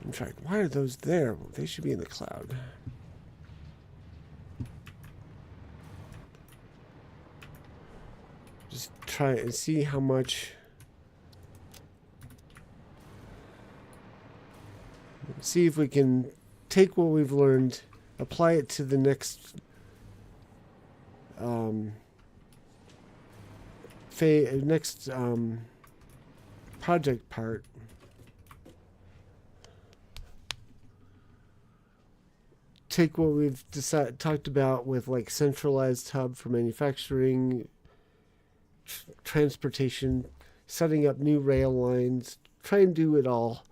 In fact, why are those there? Well, they should be in the cloud. Just try and see how much. See if we can take what we've learned, apply it to the next project part. Take what we've talked about with like centralized hub for manufacturing, transportation, setting up new rail lines, try and do it all.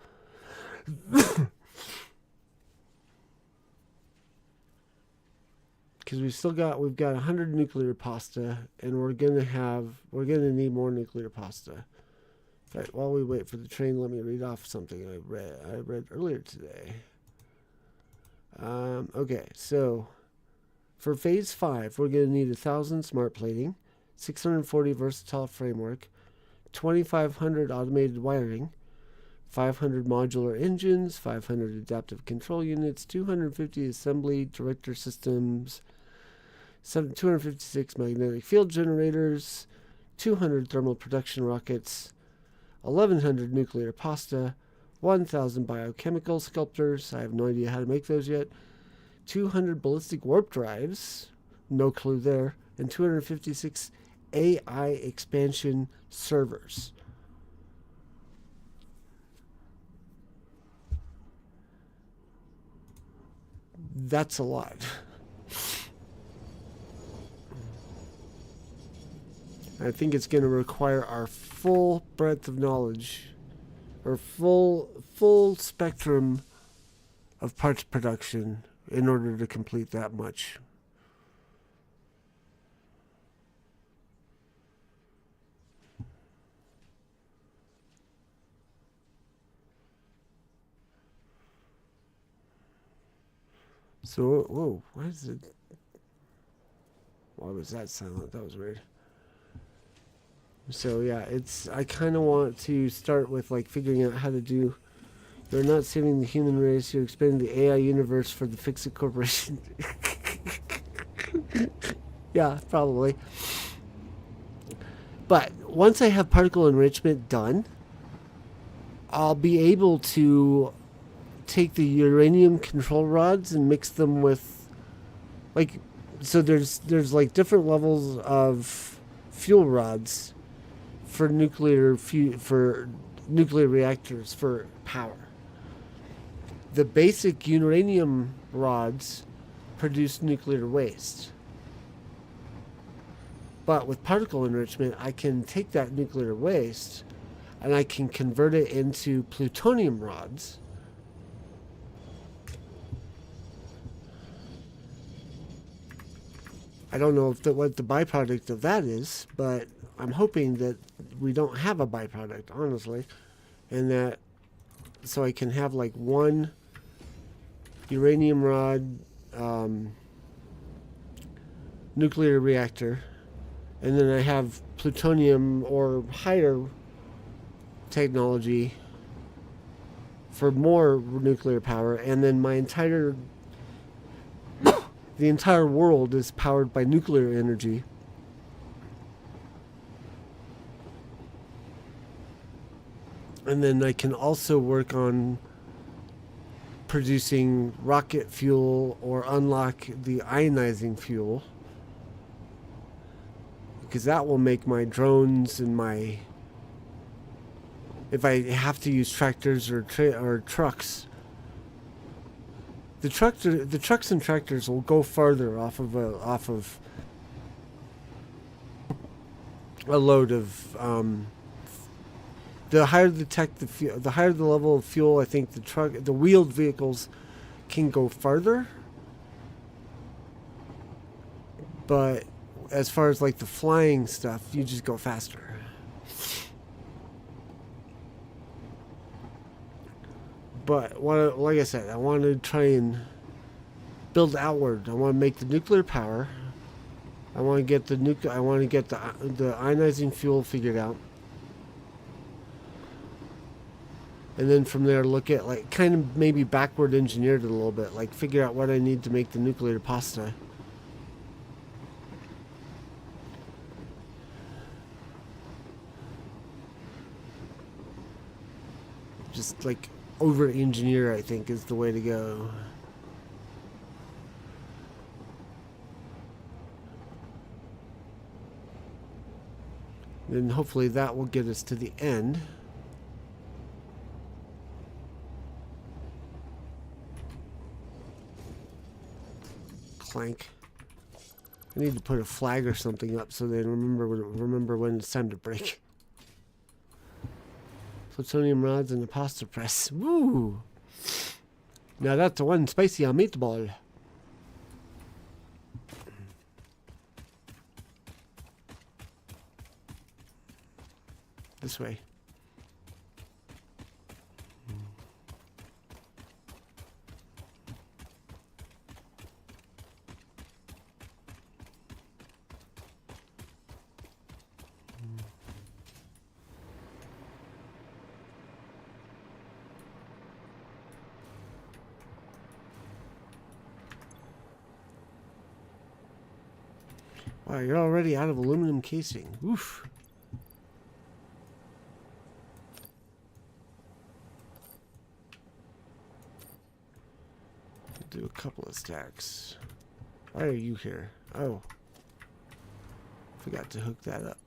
Because we've got 100 nuclear pasta, and we're gonna need more nuclear pasta. In fact, while we wait for the train, let me read off something I read earlier today. Okay, so for phase 5, we're going to need 1,000 smart plating, 640 versatile framework, 2,500 automated wiring, 500 modular engines, 500 adaptive control units, 250 assembly director systems, 256 magnetic field generators, 200 thermal production rockets, 1,100 nuclear pasta, 1,000 biochemical sculptors. I have no idea how to make those yet. 200 ballistic warp drives. No clue there. And 256 AI expansion servers. That's a lot. I think it's going to require our full breadth of knowledge, or full spectrum of parts production in order to complete that much. So, whoa, why is it? Why was that silent? That was weird. So yeah, I kind of want to start with like figuring out how to do. You're not saving the human race. You're expanding the AI universe for the FUSED Corporation. Yeah, probably. But once I have particle enrichment done, I'll be able to take the uranium control rods and mix them with, like, so there's like different levels of fuel rods for nuclear reactors for power. The basic uranium rods produce nuclear waste. But with particle enrichment, I can take that nuclear waste and I can convert it into plutonium rods. I don't know what the byproduct of that is, but I'm hoping that we don't have a byproduct, honestly. And that, so I can have like one uranium rod nuclear reactor, and then I have plutonium or higher technology for more nuclear power, and then the entire world is powered by nuclear energy. And then I can also work on producing rocket fuel or unlock the ionizing fuel, because that will make my drones and my, if I have to use tractors or trucks, the trucks and tractors will go farther off of a load of the higher the higher the level of fuel, I think the wheeled vehicles can go farther. But as far as like the flying stuff, you just go faster. But like I said, I want to try and build outward. I want to make the nuclear power. I want to get the ionizing fuel figured out. And then from there look at like kind of maybe backward engineered it a little bit, like figure out what I need to make the nuclear pasta. Just like over engineer, I think, is the way to go. Then hopefully that will get us to the end. Clank. I need to put a flag or something up so they remember when it's time to break. Plutonium rods and a pasta press. Woo! Now that's the one spicy on meatball. This way. Wow, you're already out of aluminum casing. Oof. Do a couple of stacks. Why are you here? Oh. Forgot to hook that up.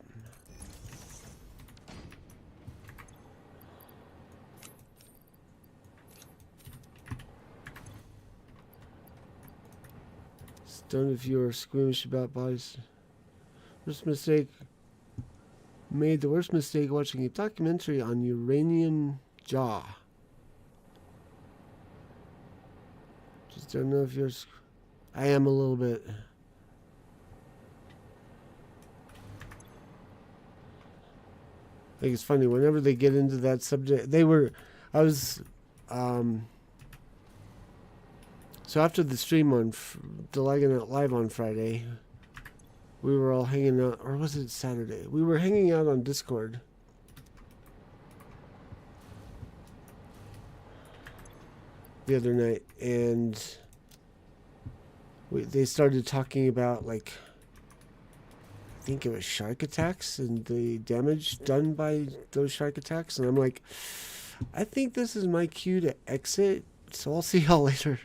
Stunned if you are squeamish about bodies. Worst mistake. Made the worst mistake watching a documentary on uranium jaw. Just don't know if you're... I am a little bit. I think it's funny, whenever they get into that subject, so after the stream on the live on Friday, we were all hanging out, or was it Saturday? We were hanging out on Discord. The other night, and they started talking about, like, I think it was shark attacks and the damage done by those shark attacks, and I'm like, I think this is my cue to exit, so I'll see y'all later.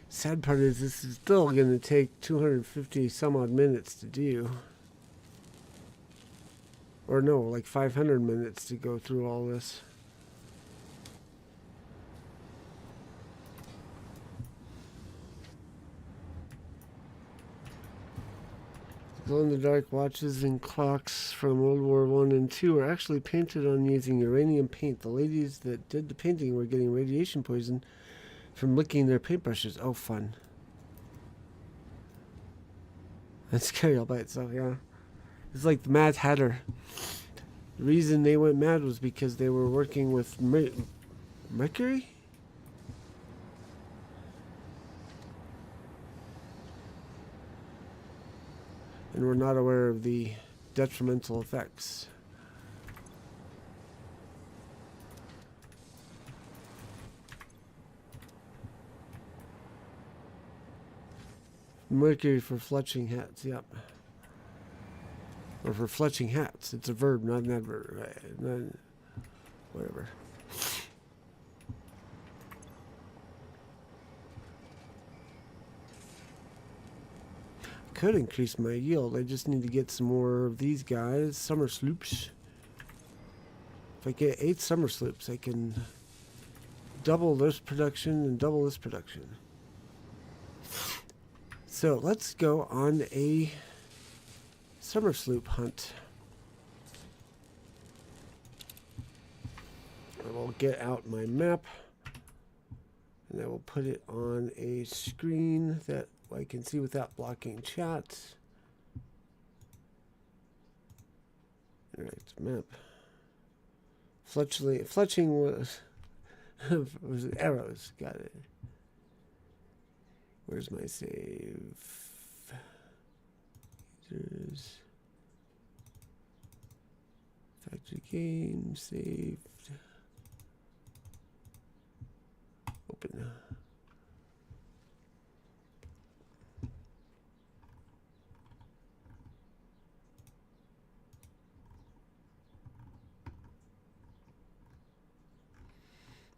Sad part is this is still going to take 250 some odd minutes to do. Or no, like 500 minutes to go through all this. Glow-in-the-dark watches and clocks from World War I and II were actually painted on using uranium paint. The ladies that did the painting were getting radiation poison from licking their paintbrushes. Oh, fun. That's scary all by itself, yeah. It's like the Mad Hatter. The reason they went mad was because they were working with mercury? And were not aware of the detrimental effects. Mercury for fletching hats, yep. Or for fletching hats. It's a verb, not an adverb. Right? Whatever. Could increase my yield. I just need to get some more of these guys. Summer sloops. If I get 8 summer sloops, I can double this production and double this production. So let's go on a summer sloop hunt. I will get out my map and I will put it on a screen that I can see without blocking chat. Alright, map. Fletching was was arrows, got it. Where's my save? Users. Factory game, saved. Open.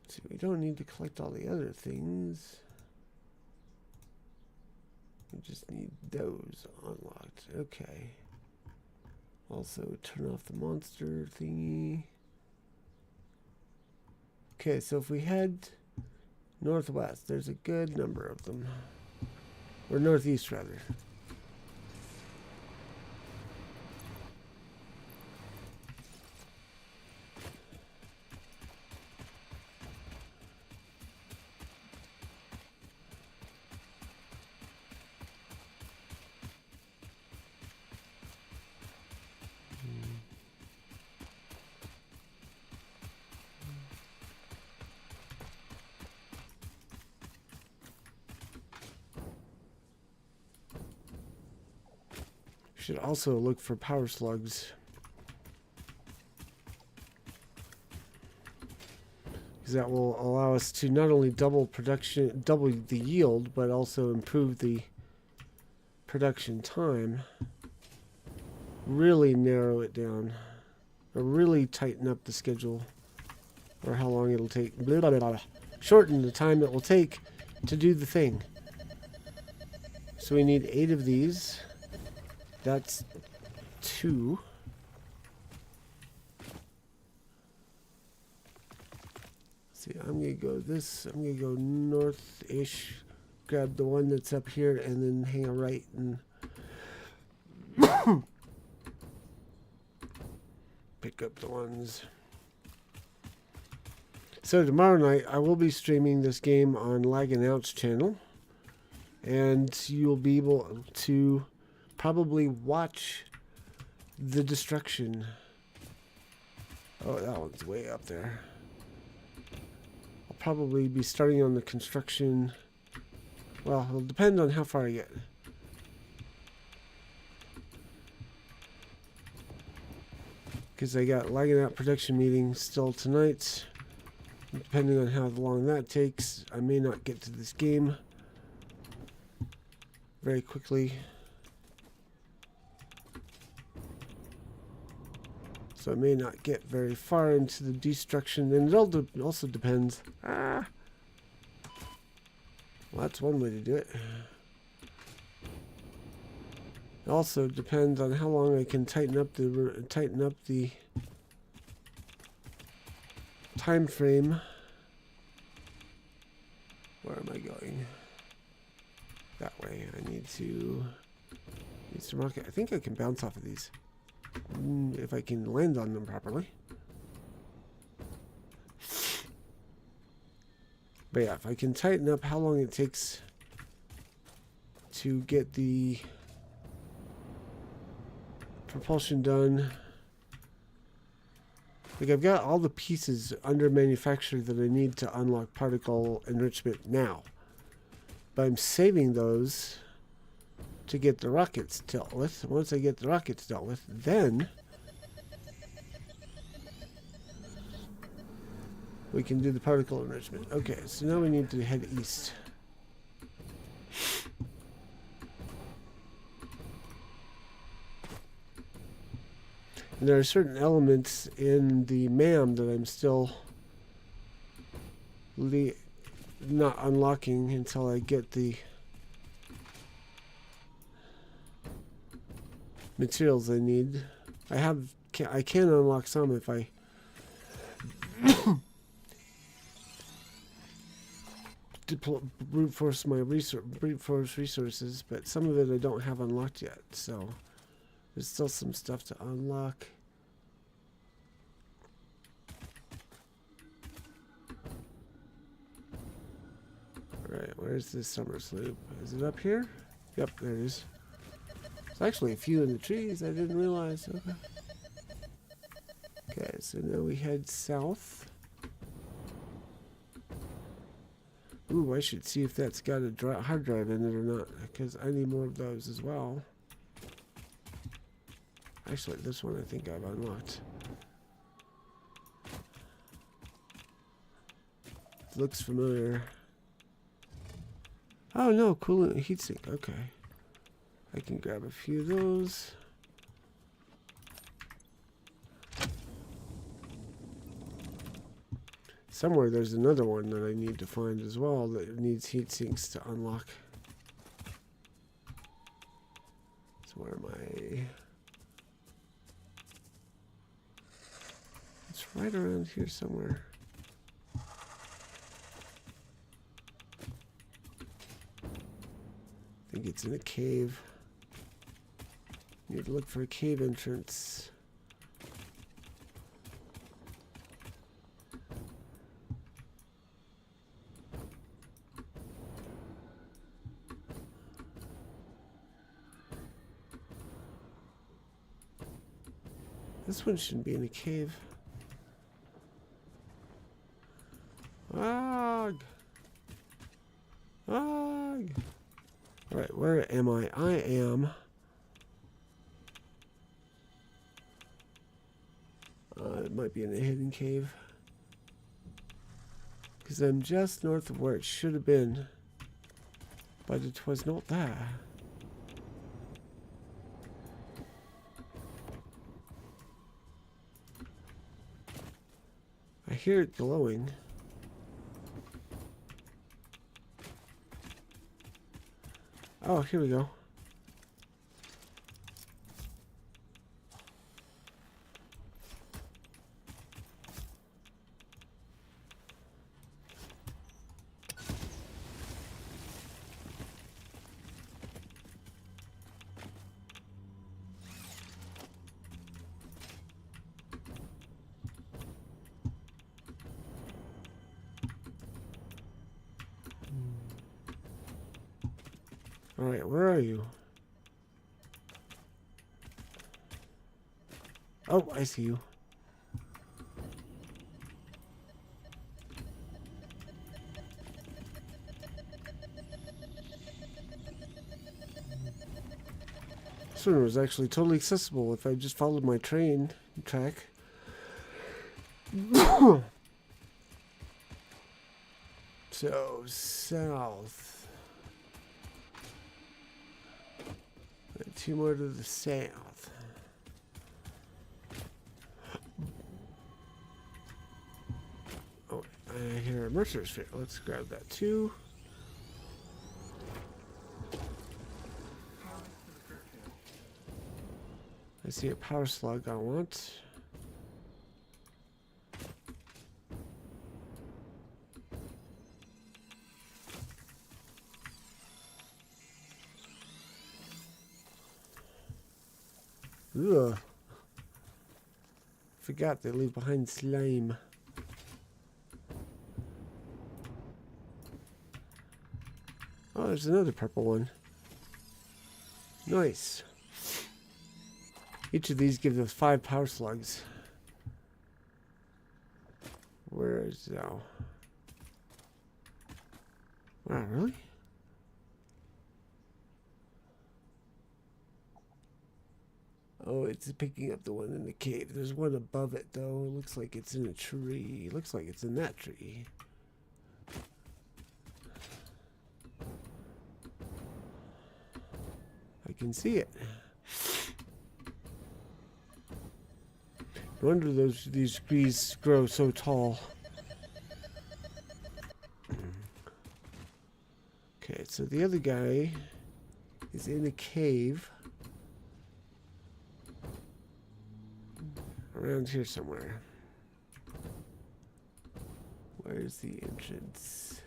So we don't need to collect all the other things. just need those unlocked. Okay. Also, turn off the monster thingy. Okay, so if we head northwest, there's a good number of them. Or northeast, rather. Should also look for power slugs. Because that will allow us to not only double the yield, but also improve the production time. Really narrow it down. Or really tighten up the schedule. Or how long it'll take. Blah, blah, blah. Shorten the time it will take to do the thing. So we need 8 of these. That's 2. See, I'm going to go this. I'm going to go north-ish. Grab the one that's up here and then hang a right and pick up the ones. So tomorrow night I will be streaming this game on Lag and Ouch channel. And you'll be able to probably watch the destruction. Oh, that one's way up there. I'll probably be starting on the construction. Well, it'll depend on how far I get. Because I got lagging out production meeting still tonight. Depending on how long that takes, I may not get to this game very quickly. So I may not get very far into the destruction, and it also depends. Well, that's one way to do it. It also depends on how long I can tighten up the time frame. Where am I going? That way. I need some rocket. I think I can bounce off of these. If I can land on them properly. But yeah, if I can tighten up how long it takes to get the propulsion done. Like, I've got all the pieces under manufacture that I need to unlock particle enrichment now. But I'm saving those to get the rockets dealt with. Once I get the rockets dealt with, then we can do the particle enrichment. Okay, so now we need to head east. And there are certain elements in the MAM that I'm still not unlocking until I get the materials I need. I can unlock some if I brute force resources, but some of it I don't have unlocked yet, so there's still some stuff to unlock. Alright, where's this summer sloop? Is it up here? Yep, there it is. There's actually a few in the trees I didn't realize. Okay. Okay, so now we head south. Ooh, I should see if that's got a hard drive in it or not, because I need more of those as well. Actually, this one I think I've unlocked. Looks familiar. Oh no, coolant heatsink. Okay. I can grab a few of those. Somewhere there's another one that I need to find as well that needs heat sinks to unlock. Where am I? It's right around here somewhere. I think it's in a cave. Need to look for a cave entrance. This one shouldn't be in a cave. Ugh! Ugh! Alright, where am I? I am... it might be in a hidden cave. Because I'm just north of where it should have been. But it was not there. I hear it glowing. Oh, here we go. Alright, where are you? Oh, I see you. This one was actually totally accessible if I just followed my train track. So, south. And 2 more to the south. Oh, I hear a mercer's sphere. Let's grab that too. I see a power slug I want. Ugh. Forgot they leave behind slime. Oh, there's another purple one. Nice. Each of these gives us 5 power slugs. Where is thou? Wow, really? Oh, it's picking up the one in the cave. There's one above it, though. It looks like it's in a tree. It looks like it's in that tree. I can see it. No wonder these trees grow so tall. Okay, so the other guy is in a cave. Around here somewhere. Where's the entrance?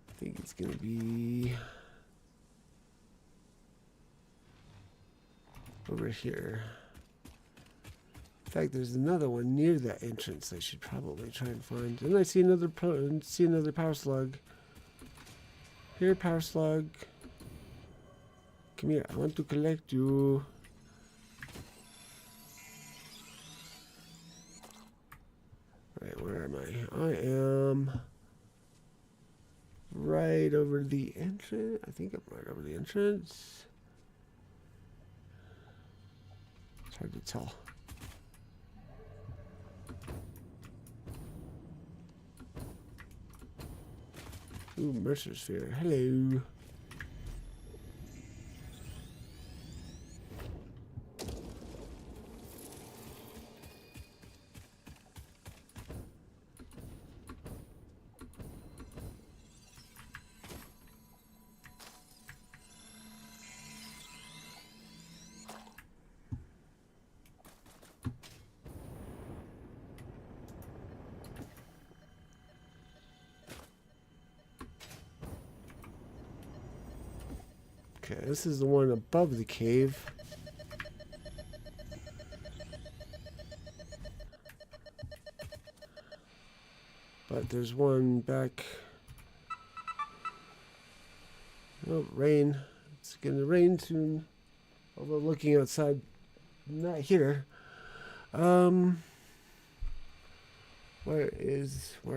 I think it's gonna be over here. In fact, there's another one near that entrance I should probably try and find. And I see another power slug. Here, power slug. Come here, I want to collect you. Right, where am I? I am right over the entrance. I think I'm right over the entrance. It's hard to tell. Ooh, Mercer Sphere. Hello. Okay, this is the one above the cave. But there's one back. Oh, rain. It's going to rain soon. Although looking outside, not here. Where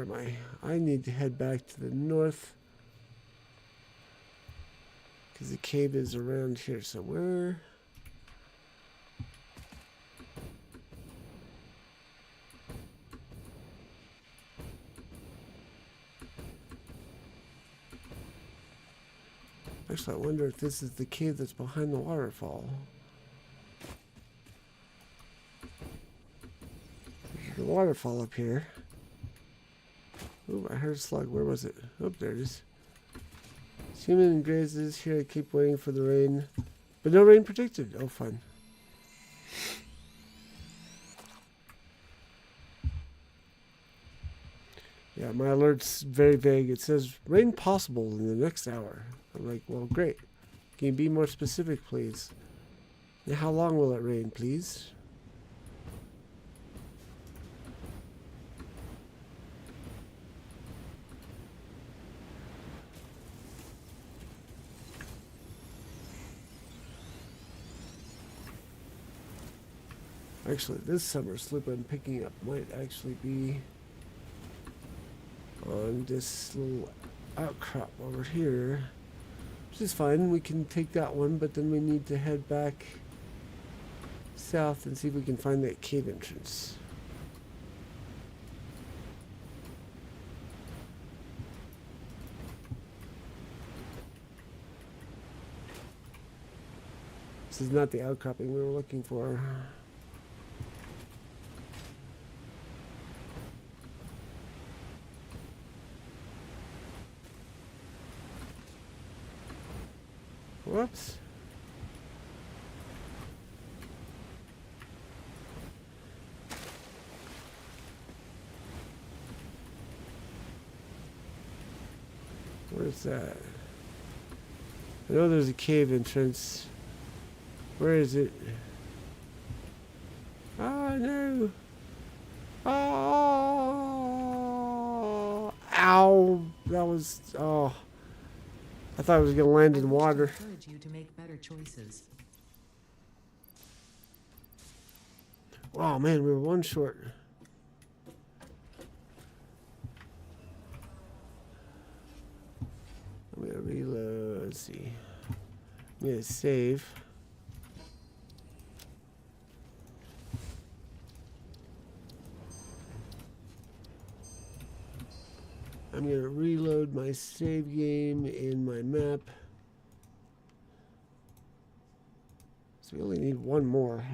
am I? I need to head back to the north. Because the cave is around here somewhere. Actually, I wonder if this is the cave that's behind the waterfall. There's the waterfall up here. Oh, I heard a slug. Where was it? Oh, there it is. Human grazes here. I keep waiting for the rain. But no rain predicted. Oh, fun. Yeah, my alert's very vague. It says rain possible in the next hour. I'm like, well, great. Can you be more specific, please? And how long will it rain, please? Actually, this summer slip I'm picking up might actually be on this little outcrop over here. Which is fine. We can take that one, but then we need to head back south and see if we can find that cave entrance. This is not the outcropping we were looking for. Whoops. Where's that? I know there's a cave entrance. Where is it? Oh no! Oh! Ow! That was... Oh. I thought I was going to land in water. I encourage you to make better choices. Oh man, we were one short. I'm going to reload. Let's see. I'm going to save. I'm going to reload my save game in my map. So we only need one more.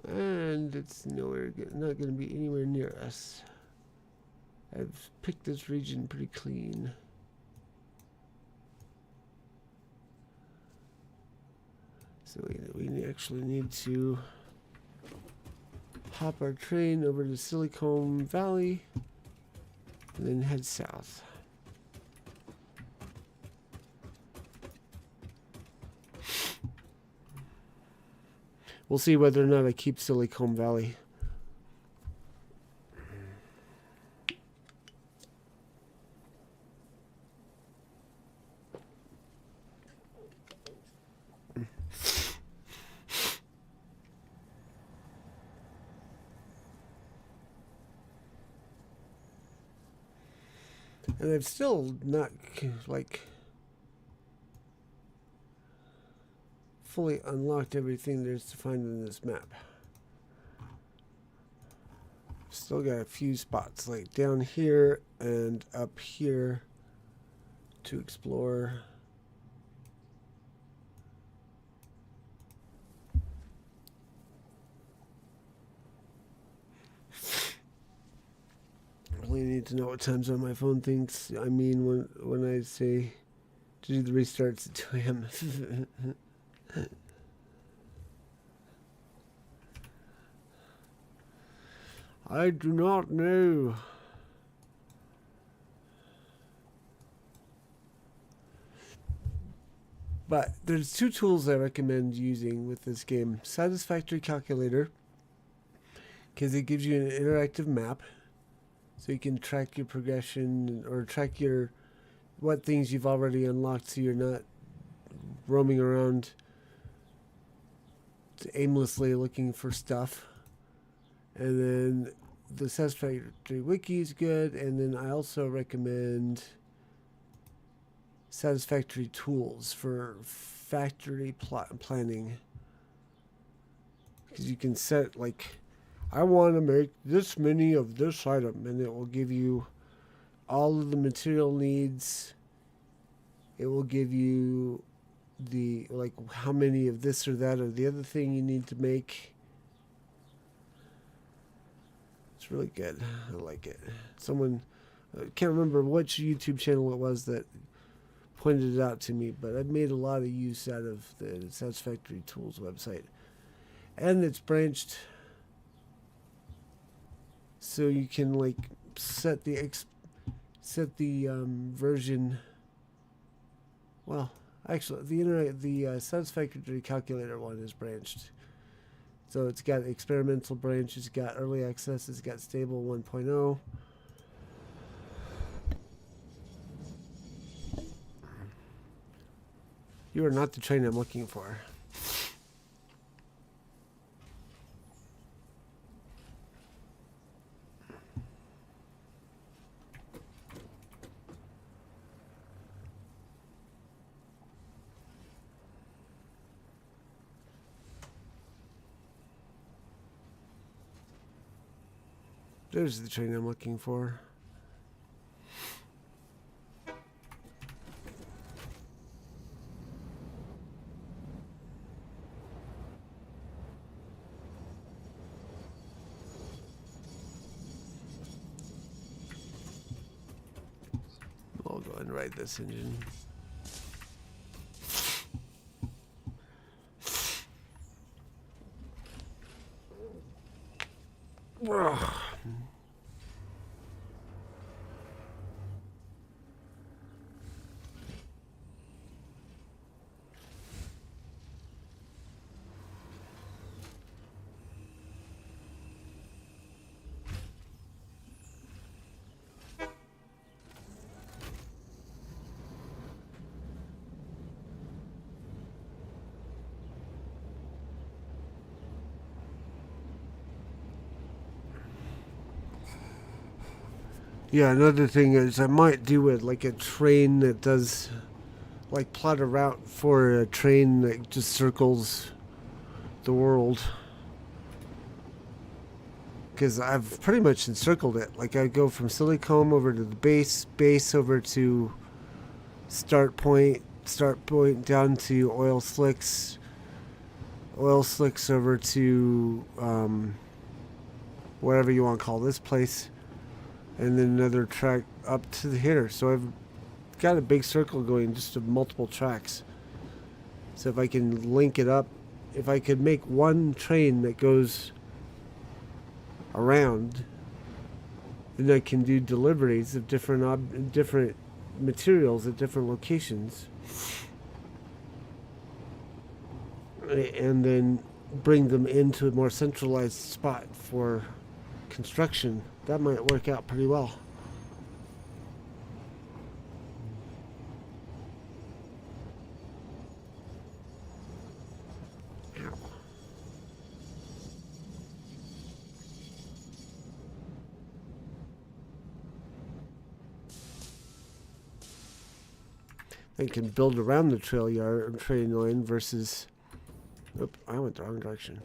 And it's nowhere, not going to be anywhere near us. I've picked this region pretty clean. So we actually need to hop our train over to Silicon Valley and then head south. We'll see whether or not I keep Silicon Valley. And I've still not, like, fully unlocked everything there's to find in this map. Still got a few spots, like down here and up here to explore. Really need to know what time zone my phone thinks. I mean, when I say to do the restarts at 2 a.m. I do not know. But there's two tools I recommend using with this game. Satisfactory Calculator, because it gives you an interactive map, so you can track your progression or track your what things you've already unlocked, so you're not roaming around aimlessly looking for stuff. And then the Satisfactory Wiki is good, and then I also recommend Satisfactory Tools for factory planning, because you can set, like, I want to make this many of this item, and it will give you all of the material needs. It will give you the, like, how many of this or that or the other thing you need to make. It's really good. I like it. Someone, I can't remember which YouTube channel it was that pointed it out to me, but I've made a lot of use out of the Satisfactory Tools website. And it's branched, so you can, like, set the version. Well, actually, the Satisfactory Calculator one is branched. So it's got experimental branch, it's got early access, it's got stable 1.0. You are not the train I'm looking for. There's the train I'm looking for. I'll go and ride this engine. Ugh. Yeah, another thing is I might do it like a train that does, like, plot a route for a train that just circles the world. Because I've pretty much encircled it. Like, I go from Silicon over to the base over to start point down to oil slicks over to whatever you want to call this place, and then another track up to the here. So I've got a big circle going just of multiple tracks. So if I can link it up, if I could make one train that goes around, then I can do deliveries of different materials at different locations, and then bring them into a more centralized spot for construction. That might work out pretty well. Ow. I can build around the train line versus. Oop, I went the wrong direction.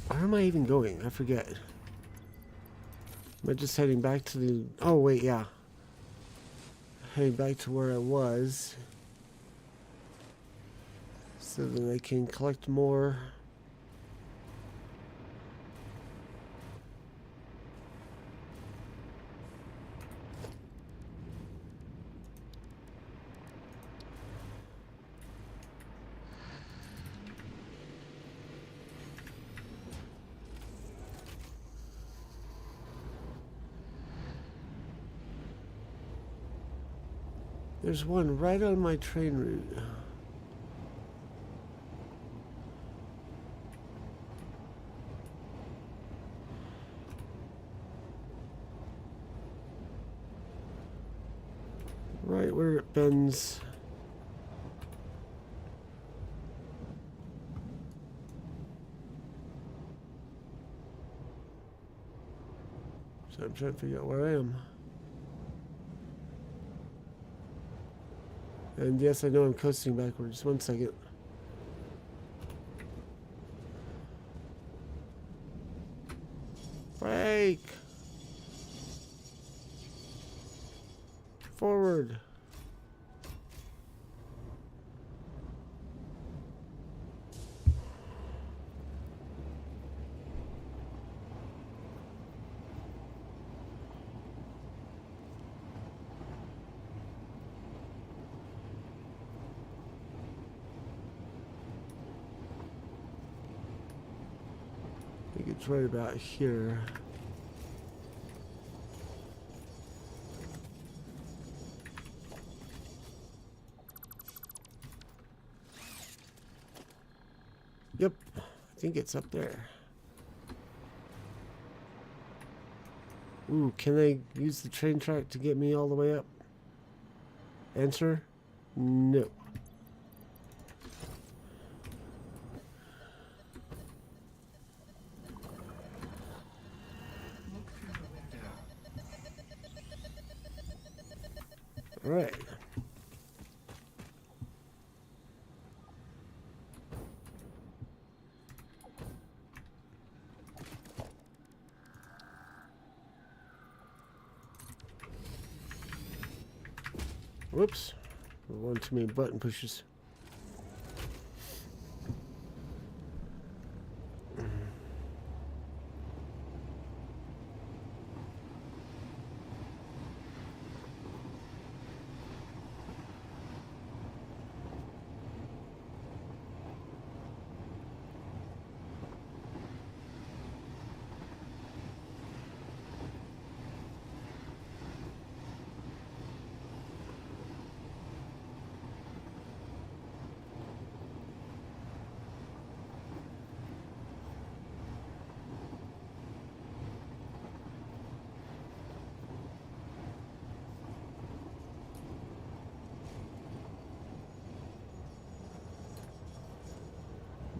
Where am I even going? I forget. Am I just heading back to the... Oh, wait, yeah. Heading back to where I was. So that I can collect more. There's one right on my train route. Right where it bends. So I'm trying to figure out where I am. And yes, I know I'm coasting backwards. 1 second. Brake! Forward! I think it's right about here. Yep, I think it's up there. Ooh, can I use the train track to get me all the way up? Answer, no. All right. Whoops. One too many button pushes.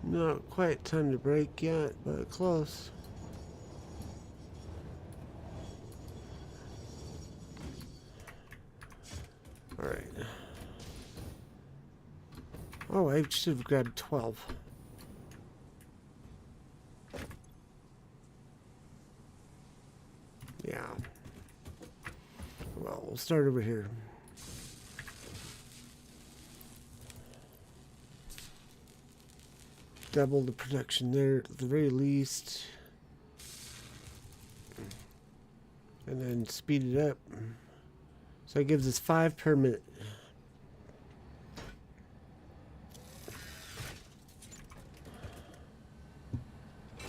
Not quite time to break yet, but close. All right. Oh, I should have grabbed 12. Yeah. Well, we'll start over here. Double the production there at the very least. And then speed it up. So it gives us 5 per minute.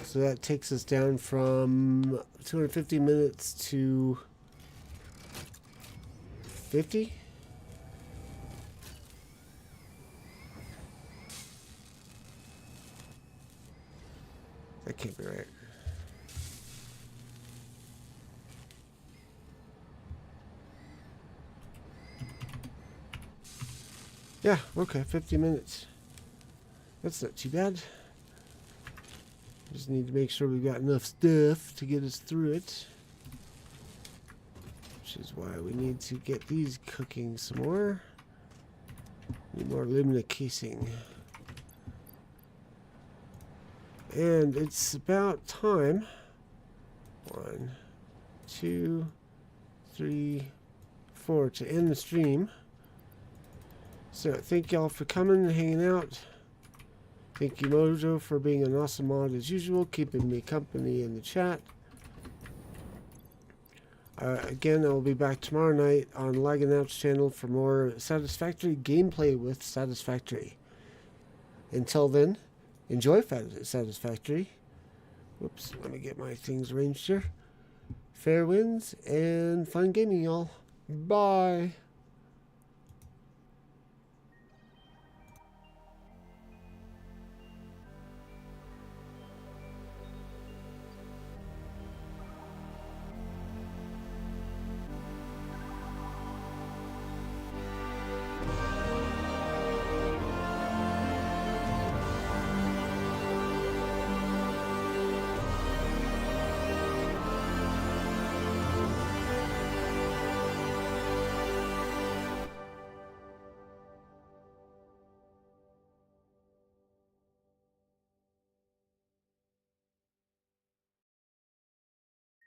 So that takes us down from 250 minutes to 50. That can't be right. Yeah, okay, 50 minutes. That's not too bad. Just need to make sure we've got enough stuff to get us through it. Which is why we need to get these cooking some more. Need more alumina casing. And it's about time. 1, 2, 3, 4 to end the stream. So thank y'all for coming and hanging out. Thank you, Mojo, for being an awesome mod as usual, keeping me company in the chat. Again, I'll be back tomorrow night on Lag and Outs channel for more Satisfactory gameplay with Satisfactory. Until then, enjoy Satisfactory. Whoops, let me get my things arranged here. Fair winds and fun gaming, y'all. Bye.